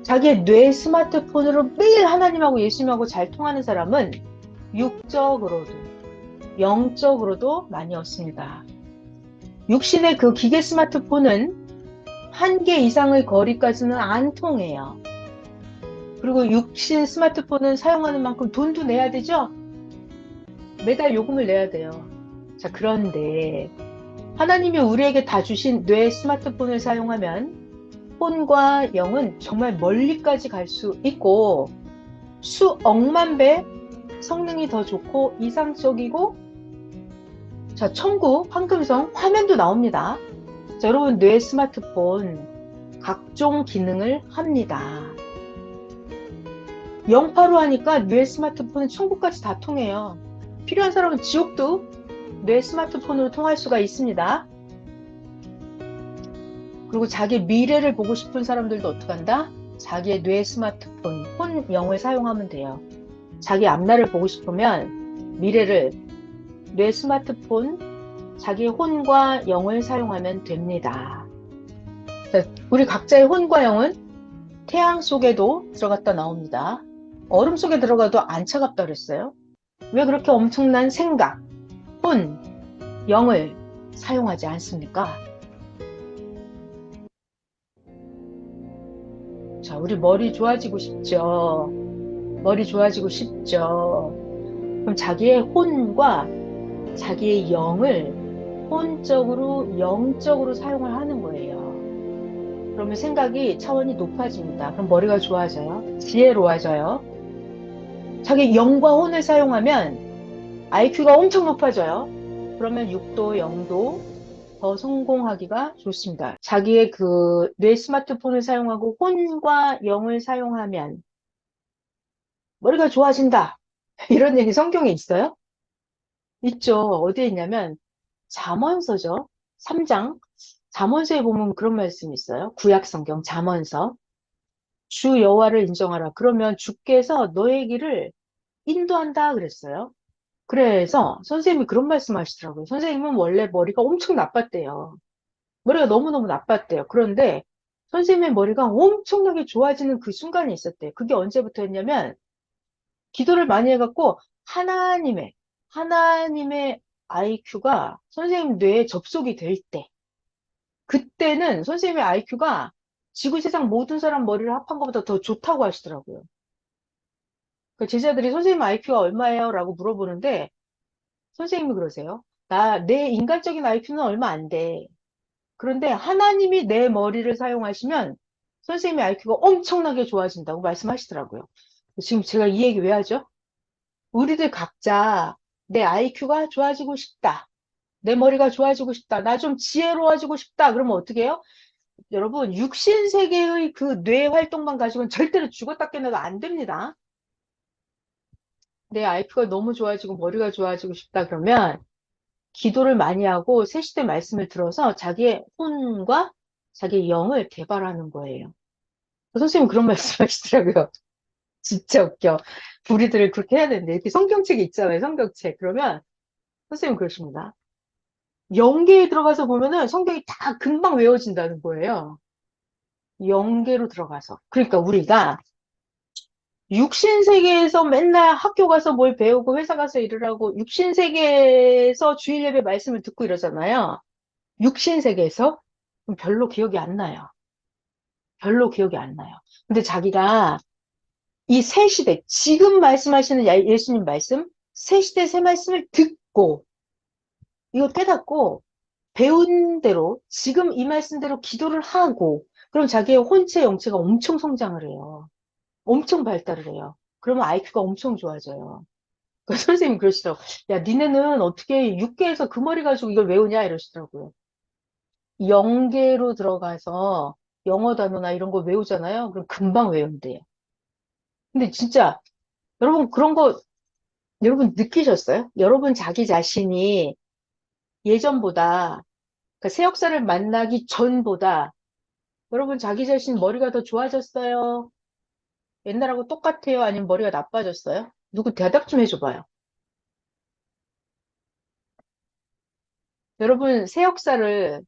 자기의 뇌 스마트폰으로 매일 하나님하고 예수님하고 잘 통하는 사람은 육적으로도 영적으로도 많이 얻습니다. 육신의 그 기계 스마트폰은 한 개 이상의 거리까지는 안 통해요. 그리고 육신 스마트폰은 사용하는 만큼 돈도 내야 되죠? 매달 요금을 내야 돼요. 자, 그런데 하나님이 우리에게 다 주신 뇌 스마트폰을 사용하면 혼과 영은 정말 멀리까지 갈 수 있고 수억만 배 성능이 더 좋고 이상적이고 자, 천국 황금성 화면도 나옵니다. 자, 여러분 뇌 스마트폰 각종 기능을 합니다. 영파로 하니까 뇌 스마트폰은 천국까지 다 통해요. 필요한 사람은 지옥도 뇌 스마트폰으로 통할 수가 있습니다. 그리고 자기 미래를 보고 싶은 사람들도 어떡한다? 자기의 뇌 스마트폰, 혼, 영을 사용하면 돼요. 자기 앞날을 보고 싶으면 미래를 뇌 스마트폰, 자기의 혼과 영을 사용하면 됩니다. 자, 우리 각자의 혼과 영은 태양 속에도 들어갔다 나옵니다. 얼음 속에 들어가도 안 차갑다 그랬어요. 왜 그렇게 엄청난 생각, 혼, 영을 사용하지 않습니까? 자, 우리 머리 좋아지고 싶죠? 머리 좋아지고 싶죠? 그럼 자기의 혼과 자기의 영을 혼적으로, 영적으로 사용을 하는 거예요. 그러면 생각이 차원이 높아집니다. 그럼 머리가 좋아져요. 지혜로워져요. 자기 영과 혼을 사용하면 IQ가 엄청 높아져요. 그러면 6도, 0도 더 성공하기가 좋습니다. 자기의 그 뇌 스마트폰을 사용하고 혼과 영을 사용하면 머리가 좋아진다. 이런 얘기 성경에 있어요? 있죠. 어디에 있냐면 잠언서죠. 3장. 잠언서에 보면 그런 말씀이 있어요. 구약 성경 잠언서. 주 여호와를 인정하라. 그러면 주께서 너의 길을 인도한다 그랬어요. 그래서 선생님이 그런 말씀 하시더라고요. 선생님은 원래 머리가 엄청 나빴대요. 머리가 너무너무 나빴대요. 그런데 선생님의 머리가 엄청나게 좋아지는 그 순간이 있었대요. 그게 언제부터였냐면 기도를 많이 해갖고 하나님의 IQ가 선생님 뇌에 접속이 될 때, 그때는 선생님의 IQ가 지구 세상 모든 사람 머리를 합한 것보다 더 좋다고 하시더라고요. 그 제자들이 선생님 IQ가 얼마예요? 라고 물어보는데 선생님이 그러세요. 내 인간적인 IQ는 얼마 안 돼. 그런데 하나님이 내 머리를 사용하시면 선생님의 IQ가 엄청나게 좋아진다고 말씀하시더라고요. 지금 제가 이 얘기 왜 하죠? 우리들 각자 내 IQ가 좋아지고 싶다. 내 머리가 좋아지고 싶다. 나 좀 지혜로워지고 싶다. 그러면 어떻게 해요? 여러분, 육신 세계의 그 뇌 활동만 가지고는 절대로 죽었다 깨어나도 안 됩니다. 내 IQ가 너무 좋아지고 머리가 좋아지고 싶다 그러면 기도를 많이 하고 새시대 말씀을 들어서 자기의 혼과 자기의 영을 개발하는 거예요. 선생님 그런 말씀 하시더라고요. 진짜 웃겨. 우리들을 그렇게 해야 되는데 이렇게 성경책이 있잖아요. 성경책. 그러면 선생님 그러십니다. 영계에 들어가서 보면은 성경이 다 금방 외워진다는 거예요. 영계로 들어가서. 그러니까 우리가 육신 세계에서 맨날 학교 가서 뭘 배우고 회사 가서 일을 하고 육신 세계에서 주일 예배 말씀을 듣고 이러잖아요. 육신 세계에서 그럼 별로 기억이 안 나요. 별로 기억이 안 나요. 근데 자기가 이 새 시대, 지금 말씀하시는 예수님 말씀, 새 시대 새 말씀을 듣고 이거 깨닫고 배운 대로 지금 이 말씀대로 기도를 하고 그럼 자기의 혼체 영체가 엄청 성장을 해요. 엄청 발달을 해요. 그러면 IQ가 엄청 좋아져요. 그 선생님 그러시더라고. 야, 니네는 어떻게 6개에서 그 머리 가지고 이걸 외우냐 이러시더라고요. 영계로 들어가서 영어 단어나 이런 거 외우잖아요. 그럼 금방 외운대요. 근데 진짜 여러분 그런 거 여러분 느끼셨어요? 여러분 자기 자신이 예전보다 그러니까 새 역사를 만나기 전보다 여러분 자기 자신 머리가 더 좋아졌어요? 옛날하고 똑같아요? 아니면 머리가 나빠졌어요? 누구 대답 좀 해줘봐요. 여러분 새 역사를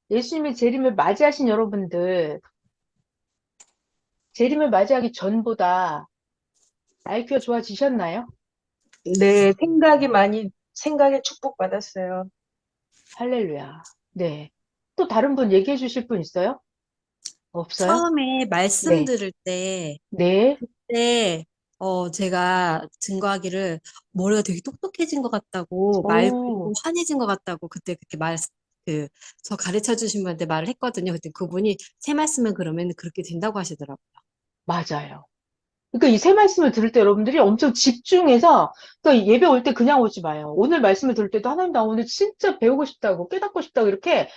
예수님의 재림을 맞이하신 여러분들 재림을 맞이하기 전보다 IQ가 좋아지셨나요? 네, 생각에 축복받았어요. 할렐루야. 네. 또 다른 분 얘기해 주실 분 있어요? 없어요? 처음에 말씀 네. 들을 때, 네. 그때, 제가 증거하기를 머리가 되게 똑똑해진 것 같다고, 말도 오, 환해진 것 같다고, 그때 그렇게 저 가르쳐 주신 분한테 말을 했거든요. 그때 그분이 새 말씀은 그러면 그렇게 된다고 하시더라고요. 맞아요. 그러니까 이 새 말씀을 들을 때 여러분들이 엄청 집중해서, 그러니까 예배 올 때 그냥 오지 마요. 오늘 말씀을 들을 때도 하나님 나 오늘 진짜 배우고 싶다고, 깨닫고 싶다고 이렇게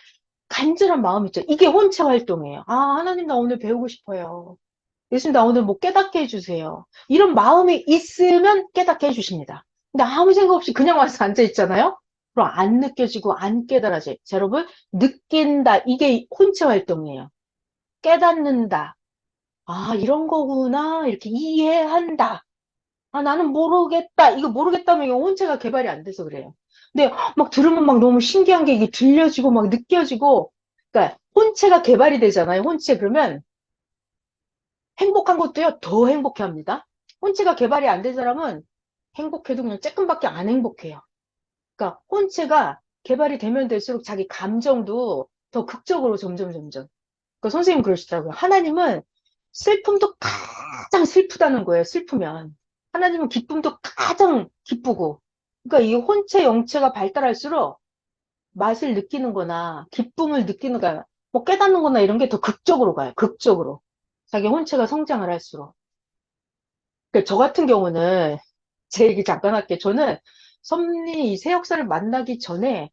간절한 마음 있죠. 이게 혼체 활동이에요. 아, 하나님 나 오늘 배우고 싶어요. 예수님 나 오늘 뭐 깨닫게 해주세요. 이런 마음이 있으면 깨닫게 해주십니다. 근데 아무 생각 없이 그냥 와서 앉아 있잖아요? 그럼 안 느껴지고 안 깨달아져요. 자, 여러분, 느낀다. 이게 혼체 활동이에요. 깨닫는다. 아, 이런 거구나. 이렇게 이해한다. 아, 나는 모르겠다. 이거 모르겠다면 이거 혼체가 개발이 안 돼서 그래요. 근데 막 들으면 막 너무 신기한 게 이게 들려지고 막 느껴지고, 그러니까 혼체가 개발이 되잖아요. 혼체. 그러면 행복한 것도요, 더 행복해 합니다. 혼체가 개발이 안 된 사람은 행복해도 그냥 조금밖에 안 행복해요. 그러니까 혼체가 개발이 되면 될수록 자기 감정도 더 극적으로 점점. 그러니까 선생님 그러시더라고요. 하나님은 슬픔도 가장 슬프다는 거예요. 슬프면. 하나님은 기쁨도 가장 기쁘고. 그러니까 이 혼체, 영체가 발달할수록 맛을 느끼는 거나 기쁨을 느끼는 거나 뭐 깨닫는 거나 이런 게 더 극적으로 가요. 극적으로. 자기 혼체가 성장을 할수록. 그러니까 저 같은 경우는 제 얘기 잠깐 할게요. 저는 섭리 이새 역사를 만나기 전에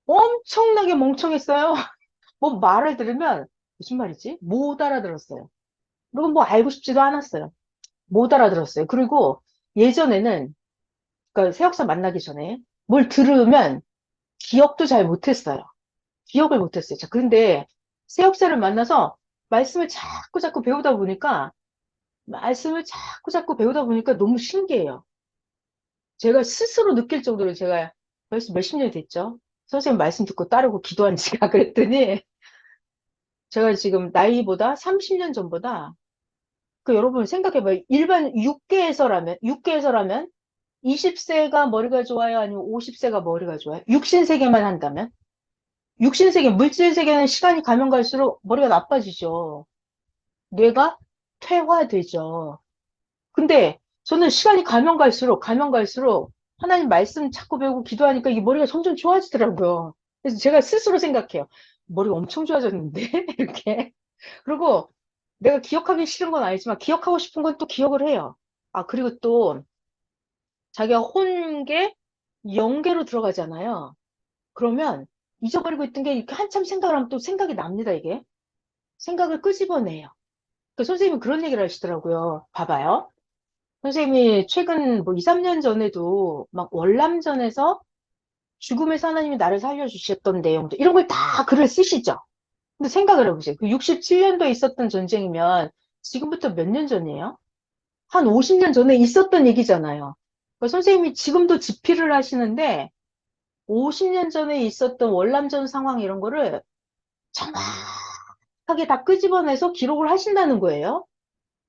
엄청나게 멍청했어요. 뭐 말을 들으면 무슨 말이지? 못 알아들었어요. 그리고 뭐 알고 싶지도 않았어요. 못 알아들었어요. 그리고 예전에는 그러니까 새역사 만나기 전에 뭘 들으면 기억도 잘 못했어요. 기억을 못했어요. 자, 그런데 새역사를 만나서 말씀을 자꾸 자꾸 배우다 보니까 너무 신기해요. 제가 스스로 느낄 정도로 제가 벌써 몇십 년이 됐죠. 선생님 말씀 듣고 따르고 기도한 지가 그랬더니 제가 지금 나이보다 30년 전보다 그 여러분 생각해봐요. 일반 육계에서라면 20세가 머리가 좋아요? 아니면 50세가 머리가 좋아요? 육신세계만 한다면? 육신세계, 물질세계는 시간이 가면 갈수록 머리가 나빠지죠. 뇌가 퇴화되죠. 근데 저는 시간이 가면 갈수록 하나님 말씀 자꾸 배우고 기도하니까 이 머리가 점점 좋아지더라고요. 그래서 제가 스스로 생각해요. 머리가 엄청 좋아졌는데? 이렇게. 그리고 내가 기억하기 싫은 건 아니지만 기억하고 싶은 건 또 기억을 해요. 아, 그리고 또 자기가 혼계, 영계로 들어가잖아요. 그러면 잊어버리고 있던 게 이렇게 한참 생각을 하면 또 생각이 납니다, 이게. 생각을 끄집어내요. 그 선생님이 그런 얘기를 하시더라고요. 봐봐요. 선생님이 최근 뭐 2, 3년 전에도 막 월남전에서 죽음에서 하나님이 나를 살려주셨던 내용들, 이런 걸 다 글을 쓰시죠. 근데 생각을 해보세요. 그 67년도에 있었던 전쟁이면 지금부터 몇 년 전이에요? 한 50년 전에 있었던 얘기잖아요. 그러니까 선생님이 지금도 집필을 하시는데 50년 전에 있었던 월남전 상황 이런 거를 정확하게 다 끄집어내서 기록을 하신다는 거예요.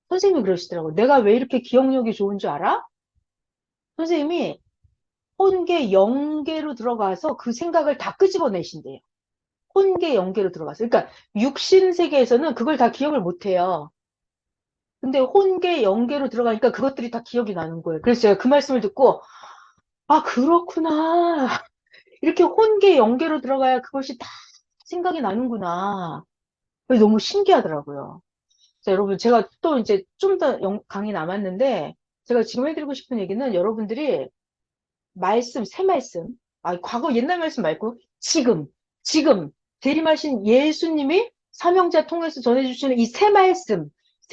선생님이 그러시더라고요. 내가 왜 이렇게 기억력이 좋은 줄 알아? 선생님이 혼계, 영계로 들어가서 그 생각을 다 끄집어내신대요. 혼계, 영계로 들어가서. 그러니까 육신 세계에서는 그걸 다 기억을 못 해요. 근데 혼계, 영계로 들어가니까 그것들이 다 기억이 나는 거예요. 그래서 제가 그 말씀을 듣고, 아, 그렇구나. 이렇게 혼계, 영계로 들어가야 그것이 다 생각이 나는구나. 그래서 너무 신기하더라고요. 자, 여러분, 제가 또 이제 좀 더 강의 남았는데, 제가 지금 해드리고 싶은 얘기는 여러분들이 새 말씀, 과거 옛날 말씀 말고, 지금, 대림하신 예수님이 삼형제 통해서 전해주시는 이 새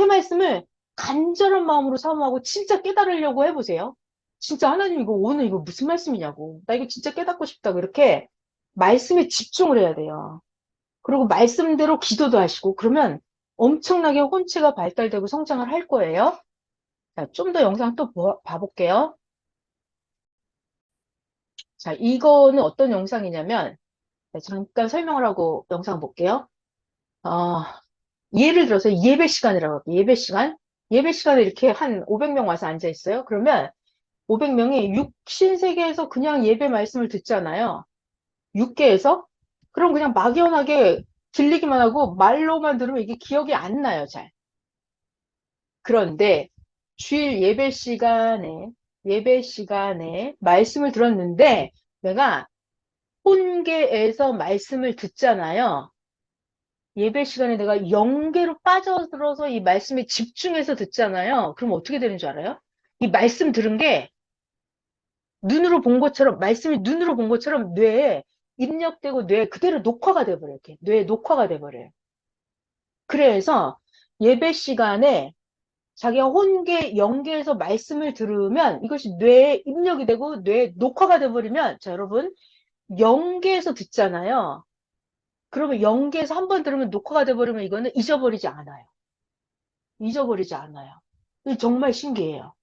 말씀을 간절한 마음으로 사모하고 진짜 깨달으려고 해보세요. 진짜 하나님 오늘 이거 무슨 말씀이냐고. 나 이거 진짜 깨닫고 싶다고 이렇게 말씀에 집중을 해야 돼요. 그리고 말씀대로 기도도 하시고, 그러면 엄청나게 혼체가 발달되고 성장을 할 거예요. 자, 좀 더 영상 또 봐볼게요. 자, 이거는 어떤 영상이냐면, 네, 잠깐 설명을 하고 영상 볼게요. 어, 예를 들어서 예배 시간이라고 할게요. 예배 시간. 예배 시간에 이렇게 한 500명 와서 앉아 있어요. 그러면 500명이 육신 세계에서 그냥 예배 말씀을 듣잖아요. 육계에서. 그럼 그냥 막연하게 들리기만 하고 말로만 들으면 이게 기억이 안 나요, 잘. 그런데 주일 예배 시간에 말씀을 들었는데 내가 혼계에서 말씀을 듣잖아요. 예배 시간에 내가 영계로 빠져들어서 이 말씀에 집중해서 듣잖아요. 그럼 어떻게 되는 줄 알아요? 이 말씀 들은 게 말씀이 눈으로 본 것처럼 뇌에 입력되고 뇌에 그대로 녹화가 돼버려요. 이렇게. 뇌에 녹화가 돼버려요. 그래서 예배 시간에 자기가 혼계, 영계에서 말씀을 들으면 이것이 뇌에 입력이 되고 뇌에 녹화가 돼버리면, 자, 여러분, 영계에서 듣잖아요. 그러면 영계에서 한 번 들으면 녹화가 돼버리면 이거는 잊어버리지 않아요. 잊어버리지 않아요. 이거 정말 신기해요.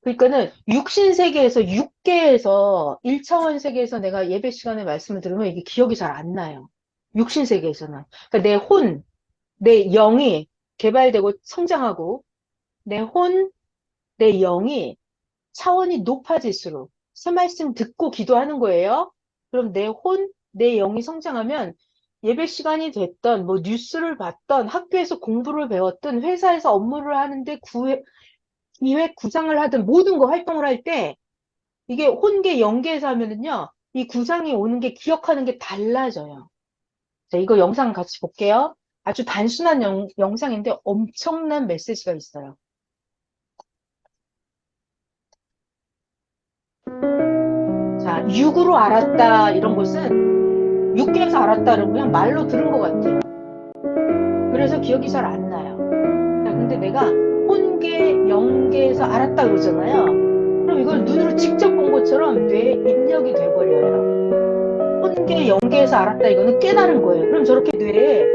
그러니까는 육신 세계에서, 육계에서, 1차원 세계에서 내가 예배 시간에 말씀을 들으면 이게 기억이 잘 안 나요. 육신 세계에서는. 그러니까 내 영이 개발되고 성장하고, 내 혼, 내 영이 차원이 높아질수록 새 말씀 듣고 기도하는 거예요. 그럼 내 영이 성장하면 예배 시간이 됐던, 뭐 뉴스를 봤던, 학교에서 공부를 배웠던, 회사에서 업무를 하는데 기획 구상을 하든 모든 거 활동을 할 때 이게 혼계, 영계에서 하면은요, 이 구상이 오는 게 기억하는 게 달라져요. 자, 이거 영상 같이 볼게요. 아주 단순한 영상인데 엄청난 메시지가 있어요. 자, 육으로 알았다 이런 것은 육계에서 알았다 그러면 그냥 말로 들은 것 같아요. 그래서 기억이 잘 안 나요. 자, 근데 내가 혼계, 영계에서 알았다 그러잖아요. 그럼 이걸 눈으로 직접 본 것처럼 뇌에 입력이 돼버려요. 혼계, 영계에서 알았다 이거는 깨달은 거예요. 그럼 저렇게 뇌에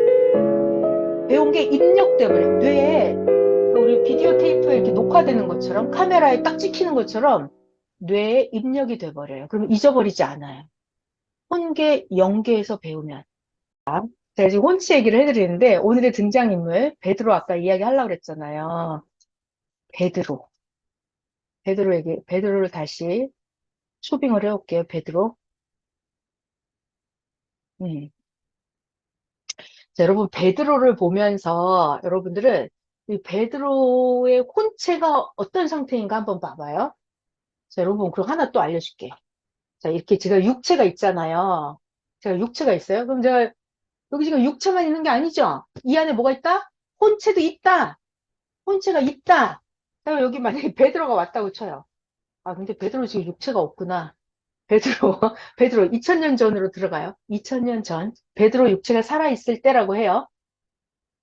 배운 게 입력돼 버려요. 뇌에 그 우리 비디오 테이프에 이렇게 녹화되는 것처럼 카메라에 딱 찍히는 것처럼 뇌에 입력이 돼 버려요. 그럼 잊어버리지 않아요. 혼계, 영계에서 배우면. 제가 지금 혼치 얘기를 해드리는데 오늘의 등장인물 베드로 아까 이야기하려고 그랬잖아요. 베드로. 베드로를 다시 초빙을 해올게요. 베드로. 음. 자, 여러분, 베드로를 보면서 여러분들은 이 베드로의 혼체가 어떤 상태인가 한번 봐봐요. 자, 여러분, 그럼 하나 또 알려줄게. 자, 이렇게 제가 육체가 있잖아요. 제가 육체가 있어요. 그럼 제가 여기 지금 육체만 있는 게 아니죠? 이 안에 뭐가 있다? 혼체도 있다. 혼체가 있다. 자, 여기 만약에 베드로가 왔다고 쳐요. 아, 근데 베드로 지금 육체가 없구나. 베드로, 베드로 2000년 전으로 들어가요. 2000년 전. 베드로 육체가 살아있을 때라고 해요.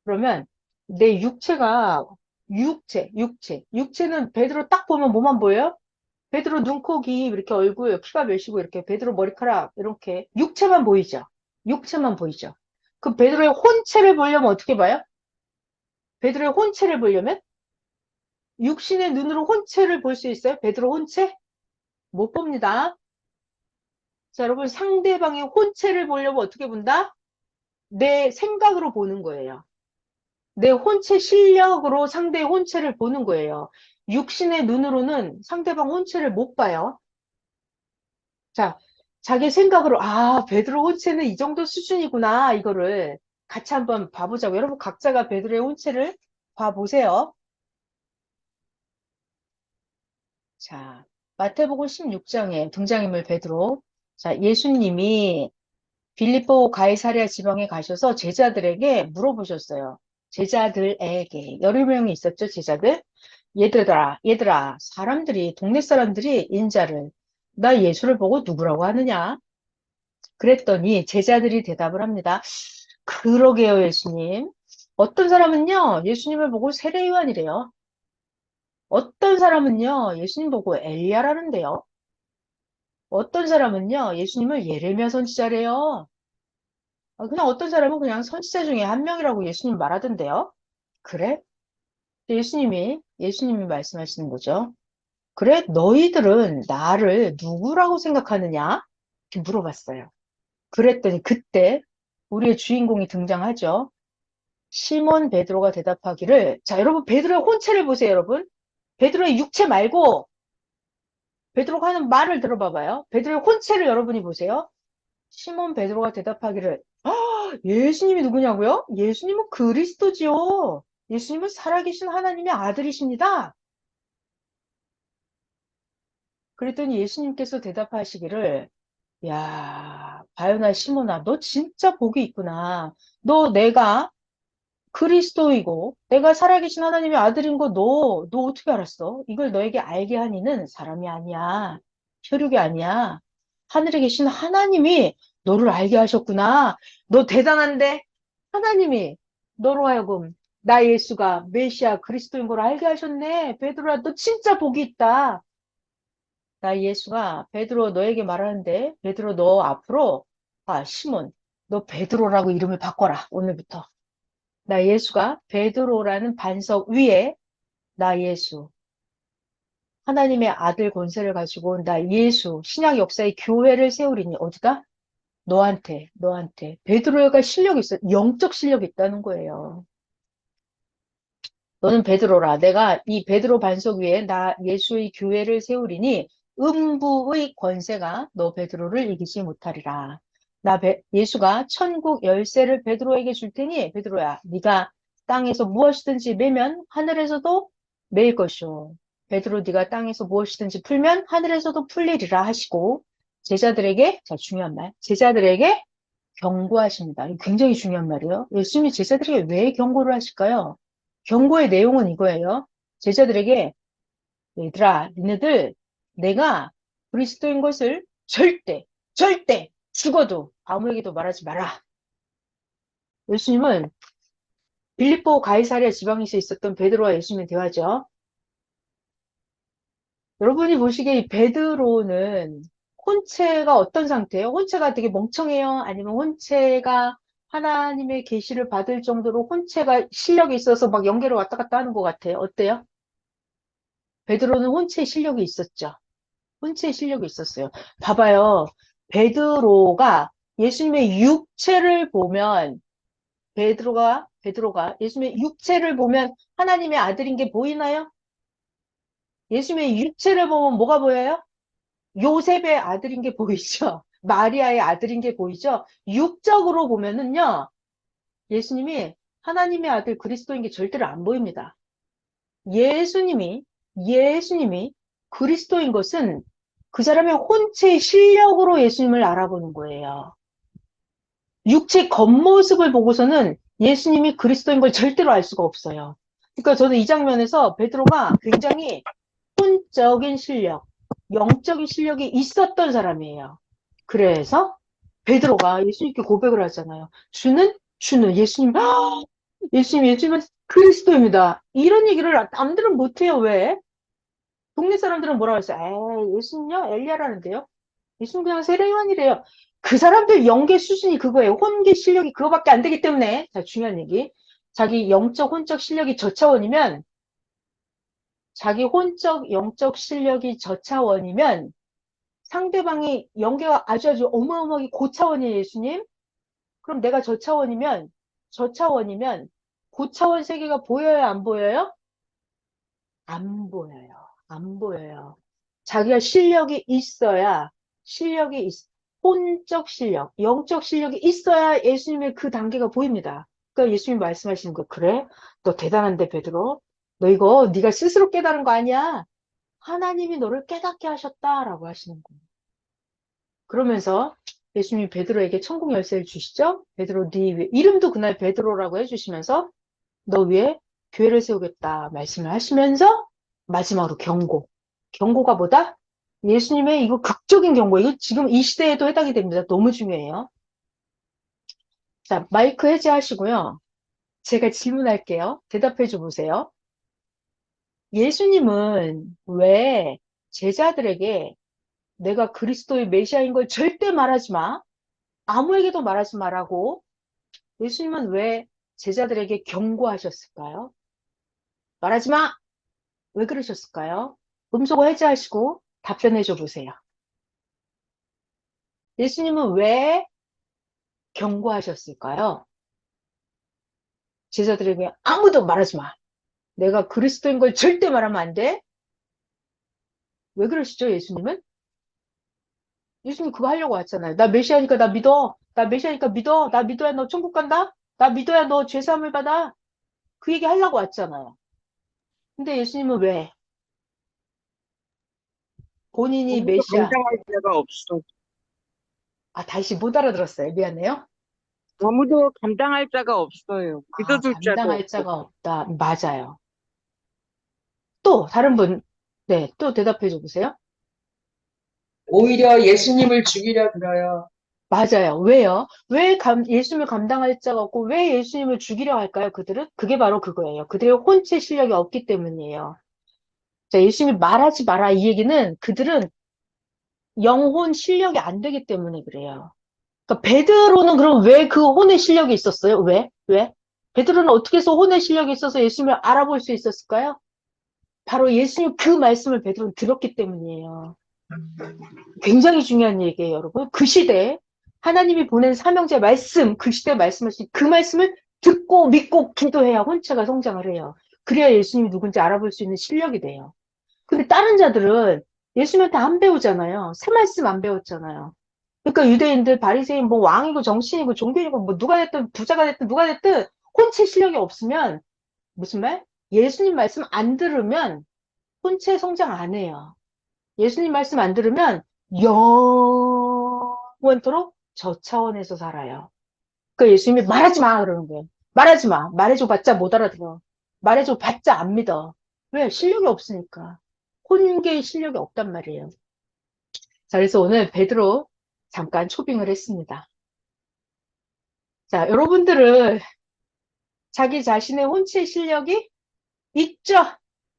그러면 내 육체가 육체는 베드로 딱 보면 뭐만 보여요? 베드로 눈, 코, 귀 이렇게 얼굴, 키가 몇이고 이렇게 베드로 머리카락 이렇게 육체만 보이죠. 육체만 보이죠. 그 베드로의 혼체를 보려면 어떻게 봐요? 베드로의 혼체를 보려면 육신의 눈으로 혼체를 볼 수 있어요? 베드로 혼체? 못 봅니다. 자, 여러분 상대방의 혼체를 보려면 어떻게 본다? 내 생각으로 보는 거예요. 내 혼체 실력으로 상대의 혼체를 보는 거예요. 육신의 눈으로는 상대방 혼체를 못 봐요. 자, 자기 생각으로, 아, 베드로 혼체는 이 정도 수준이구나. 이거를 같이 한번 봐보자고. 여러분, 각자가 베드로의 혼체를 봐보세요. 자, 마태복음 16장에 등장인물 베드로. 자, 예수님이 빌립보 가이사랴 지방에 가셔서 제자들에게 물어보셨어요. 제자들에게. 여러 명이 있었죠, 제자들. 얘들아, 사람들이, 동네 사람들이 인자를, 나 예수를 보고 누구라고 하느냐? 그랬더니 제자들이 대답을 합니다. 그러게요, 예수님. 어떤 사람은요, 예수님을 보고 세례요한이래요. 어떤 사람은요, 예수님 보고 엘리야라는데요. 어떤 사람은요, 예수님을 예레미야 선지자래요. 그냥 어떤 사람은 그냥 선지자 중에 한 명이라고 예수님 말하던데요. 그래? 예수님이 말씀하시는 거죠. 그래, 너희들은 나를 누구라고 생각하느냐? 이렇게 물어봤어요. 그랬더니 그때 우리의 주인공이 등장하죠. 시몬 베드로가 대답하기를, 자, 여러분, 베드로의 혼체를 보세요, 여러분. 베드로의 육체 말고, 베드로가 하는 말을 들어봐봐요. 베드로의 혼체를 여러분이 보세요. 시몬 베드로가 대답하기를, 아, 예수님이 누구냐고요? 예수님은 그리스도지요. 예수님은 살아계신 하나님의 아들이십니다. 그랬더니 예수님께서 대답하시기를, 야, 바요나 시몬아, 너 진짜 복이 있구나. 너 내가 그리스도이고 내가 살아계신 하나님의 아들인 거 너 어떻게 알았어? 이걸 너에게 알게 하니는 사람이 아니야. 혈육이 아니야. 하늘에 계신 하나님이 너를 알게 하셨구나. 너 대단한데? 하나님이 너로 하여금 나 예수가 메시아 그리스도인 걸 알게 하셨네. 베드로야, 너 진짜 복이 있다. 나 예수가 베드로 너에게 말하는데 베드로 너 앞으로 시몬 너 베드로라고 이름을 바꿔라. 오늘부터. 나 예수가 베드로라는 반석 위에 나 예수 하나님의 아들 권세를 가지고 온 나 예수 신약 역사의 교회를 세우리니 어디다? 너한테 베드로가 실력이 있어. 영적 실력이 있다는 거예요. 너는 베드로라. 내가 이 베드로 반석 위에 나 예수의 교회를 세우리니 음부의 권세가 너 베드로를 이기지 못하리라. 예수가 천국 열쇠를 베드로에게 줄 테니 베드로야, 네가 땅에서 무엇이든지 매면 하늘에서도 매일 것이오. 베드로, 네가 땅에서 무엇이든지 풀면 하늘에서도 풀리리라 하시고 제자들에게, 자, 중요한 말, 제자들에게 경고하십니다. 이거 굉장히 중요한 말이에요. 예수님이 제자들에게 왜 경고를 하실까요? 경고의 내용은 이거예요. 제자들에게, 얘들아, 니네들 내가 그리스도인 것을 절대 죽어도 아무에게도 말하지 마라. 예수님은 빌립보 가이사랴 지방에서 있었던 베드로와 예수님의 대화죠. 여러분이 보시기에 이 베드로는 혼체가 어떤 상태예요? 혼체가 되게 멍청해요? 아니면 혼체가 하나님의 계시를 받을 정도로 혼체가 실력이 있어서 막 연계를 왔다 갔다 하는 것 같아요? 어때요? 베드로는 혼체의 실력이 있었죠. 혼체의 실력이 있었어요. 봐봐요. 베드로가 예수님의 육체를 보면 베드로가 예수님의 육체를 보면 하나님의 아들인 게 보이나요? 예수님의 육체를 보면 뭐가 보여요? 요셉의 아들인 게 보이죠? 마리아의 아들인 게 보이죠? 육적으로 보면은요, 예수님이 하나님의 아들 그리스도인 게 절대로 안 보입니다. 예수님이, 예수님이 그리스도인 것은 그 사람의 혼체의 실력으로 예수님을 알아보는 거예요. 육체 겉모습을 보고서는 예수님이 그리스도인 걸 절대로 알 수가 없어요. 그러니까 저는 이 장면에서 베드로가 굉장히 혼적인 실력, 영적인 실력이 있었던 사람이에요. 그래서 베드로가 예수님께 고백을 하잖아요. 주는 예수님은 그리스도입니다. 이런 얘기를 남들은 못해요. 왜? 동네 사람들은 뭐라고 했어요? 에이, 예수님요? 엘리야라는데요? 예수님 그냥 세례요한이래요. 그 사람들 연계 수준이 그거예요. 혼계 실력이 그거밖에 안 되기 때문에. 자, 중요한 얘기. 자기 영적, 혼적 실력이 저차원이면, 자기 혼적, 영적 실력이 저차원이면, 상대방이 연계가 아주 어마어마하게 고차원이에요, 예수님. 그럼 내가 저차원이면, 고차원 세계가 보여요, 안 보여요? 안 보여요. 안 보여요. 자기가 실력이 혼적 실력, 영적 실력이 있어야 예수님의 그 단계가 보입니다. 그러니까 예수님 말씀하시는 거, 그래? 너 대단한데, 베드로? 너 이거 네가 스스로 깨달은 거 아니야? 하나님이 너를 깨닫게 하셨다라고 하시는 거예요. 그러면서 예수님이 베드로에게 천국 열쇠를 주시죠? 베드로, 네 위에, 이름도 그날 베드로라고 해주시면서 너 위에 교회를 세우겠다 말씀을 하시면서 마지막으로 경고. 경고가 뭐다? 예수님의 이거 극적인 경고. 이거 지금 이 시대에도 해당이 됩니다. 너무 중요해요. 자, 마이크 해제하시고요. 제가 질문할게요. 대답해 줘 보세요. 예수님은 왜 제자들에게 내가 그리스도의 메시아인 걸 절대 말하지 마. 아무에게도 말하지 말라고 예수님은 왜 제자들에게 경고하셨을까요? 말하지 마! 왜 그러셨을까요? 음소거 해제하시고 답변해 줘 보세요. 예수님은 왜 경고하셨을까요? 제자들에게 아무도 말하지 마. 내가 그리스도인 걸 절대 말하면 안 돼. 왜 그러시죠, 예수님은? 예수님 그거 하려고 왔잖아요. 나 메시아니까 나 믿어. 나 메시아니까 믿어. 나 믿어야 너 천국 간다. 나 믿어야 너 죄사함을 받아. 그 얘기 하려고 왔잖아요. 근데 예수님은 왜? 본인이 아무도 메시아. 감당할 자가 없어. 아, 다시 못 알아들었어요. 미안해요. 아무도 감당할 자가 없어요. 아, 믿어줄 자도 감당할 없고. 자가 없다. 맞아요. 또 다른 분, 네, 또 대답해 줘 보세요. 오히려 예수님을 죽이려 들어요. 맞아요. 왜요? 왜 예수님을 감당할 자가 없고 왜 예수님을 죽이려 할까요? 그들은? 그게 바로 그거예요. 그들의 혼체 실력이 없기 때문이에요. 자, 예수님이 말하지 마라 이 얘기는 그들은 영혼 실력이 안 되기 때문에 그래요. 그러니까 베드로는 그럼 왜 그 혼의 실력이 있었어요? 왜? 왜? 베드로는 어떻게 해서 혼의 실력이 있어서 예수님을 알아볼 수 있었을까요? 바로 예수님 그 말씀을 베드로는 들었기 때문이에요. 굉장히 중요한 얘기예요, 여러분. 그 시대에 하나님이 보낸 사명자의 말씀, 그 시대에 말씀하신 그 말씀을 듣고 믿고 기도해야 혼체가 성장을 해요. 그래야 예수님이 누군지 알아볼 수 있는 실력이 돼요. 근데 다른 자들은 예수님한테 안 배우잖아요. 새 말씀 안 배웠잖아요. 그러니까 유대인들, 바리새인, 뭐 왕이고 정치인이고 종교인이고 뭐 누가 됐든 부자가 됐든 누가 됐든 혼체 실력이 없으면 무슨 말? 예수님 말씀 안 들으면 혼체 성장 안 해요. 예수님 말씀 안 들으면 영원토록 저 차원에서 살아요. 그러니까 예수님이 말하지 마 그러는 거예요. 말하지 마. 말해줘 봤자 못 알아들어. 말해줘 봤자 안 믿어. 왜? 실력이 없으니까. 혼계의 실력이 없단 말이에요. 자, 그래서 오늘 베드로 잠깐 초빙을 했습니다. 자, 여러분들은 자기 자신의 혼체 실력이 있죠?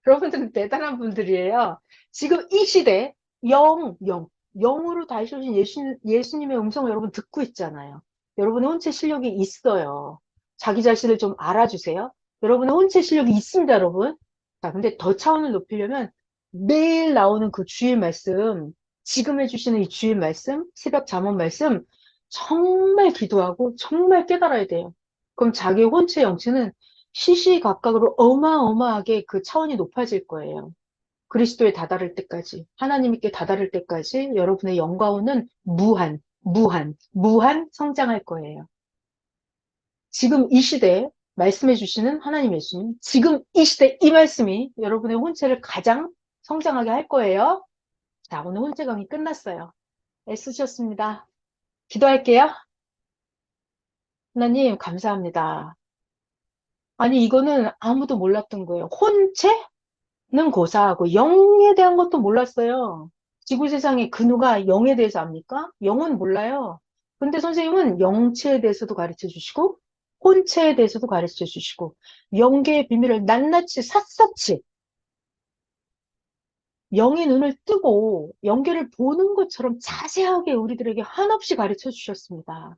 여러분들은 대단한 분들이에요. 지금 이 시대 영으로 다시 오신 예수님의 음성을 여러분 듣고 있잖아요. 여러분의 혼체 실력이 있어요. 자기 자신을 좀 알아주세요. 여러분의 혼체 실력이 있습니다, 여러분. 자, 근데 더 차원을 높이려면 매일 나오는 그 주일 말씀, 지금 해주시는 이 주일 말씀, 새벽 잠언 말씀, 정말 기도하고 정말 깨달아야 돼요. 그럼 자기 혼체 영체는 시시각각으로 어마어마하게 그 차원이 높아질 거예요. 그리스도에 다다를 때까지, 하나님께 다다를 때까지 여러분의 영과오는 무한 성장할 거예요. 지금 이 시대에 말씀해 주시는 하나님 예수님, 지금 이 시대 이 말씀이 여러분의 혼체를 가장 성장하게 할 거예요. 자, 오늘 혼체 강의 끝났어요. 애쓰셨습니다. 기도할게요. 하나님, 감사합니다. 아니, 이거는 아무도 몰랐던 거예요. 혼체는 고사하고 영에 대한 것도 몰랐어요. 지구 세상의 근우가 영에 대해서 압니까? 영은 몰라요. 근데 선생님은 영체에 대해서도 가르쳐 주시고, 혼체에 대해서도 가르쳐 주시고, 영계의 비밀을 낱낱이 샅샅이 영의 눈을 뜨고 영계를 보는 것처럼 자세하게 우리들에게 한없이 가르쳐 주셨습니다.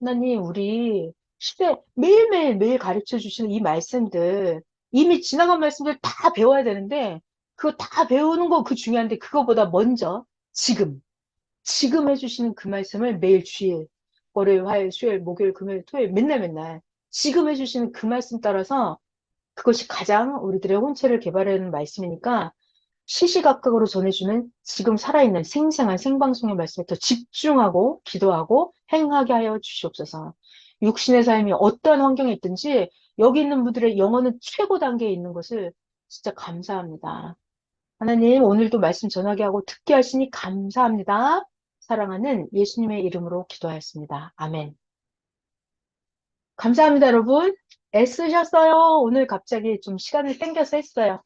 하나님, 우리 시대 매일 가르쳐 주시는 이 말씀들, 이미 지나간 말씀들 다 배워야 되는데, 그거 다 배우는 거 그 중요한데, 그거보다 먼저 지금 해주시는 그 말씀을 매일 주일, 월요일, 화요일, 수요일, 목요일, 금요일, 토요일, 맨날 지금 해주시는 그 말씀 따라서 그것이 가장 우리들의 혼체를 개발하는 말씀이니까 시시각각으로 전해주는 지금 살아있는 생생한 생방송의 말씀에 더 집중하고 기도하고 행하게 하여 주시옵소서. 육신의 삶이 어떠한 환경에 있든지 여기 있는 분들의 영혼은 최고 단계에 있는 것을 진짜 감사합니다. 하나님, 오늘도 말씀 전하게 하고 듣게 하시니 감사합니다. 사랑하는 예수님의 이름으로 기도하였습니다. 아멘. 감사합니다, 여러분. 애쓰셨어요. 오늘 갑자기 좀 시간을 땡겨서 했어요.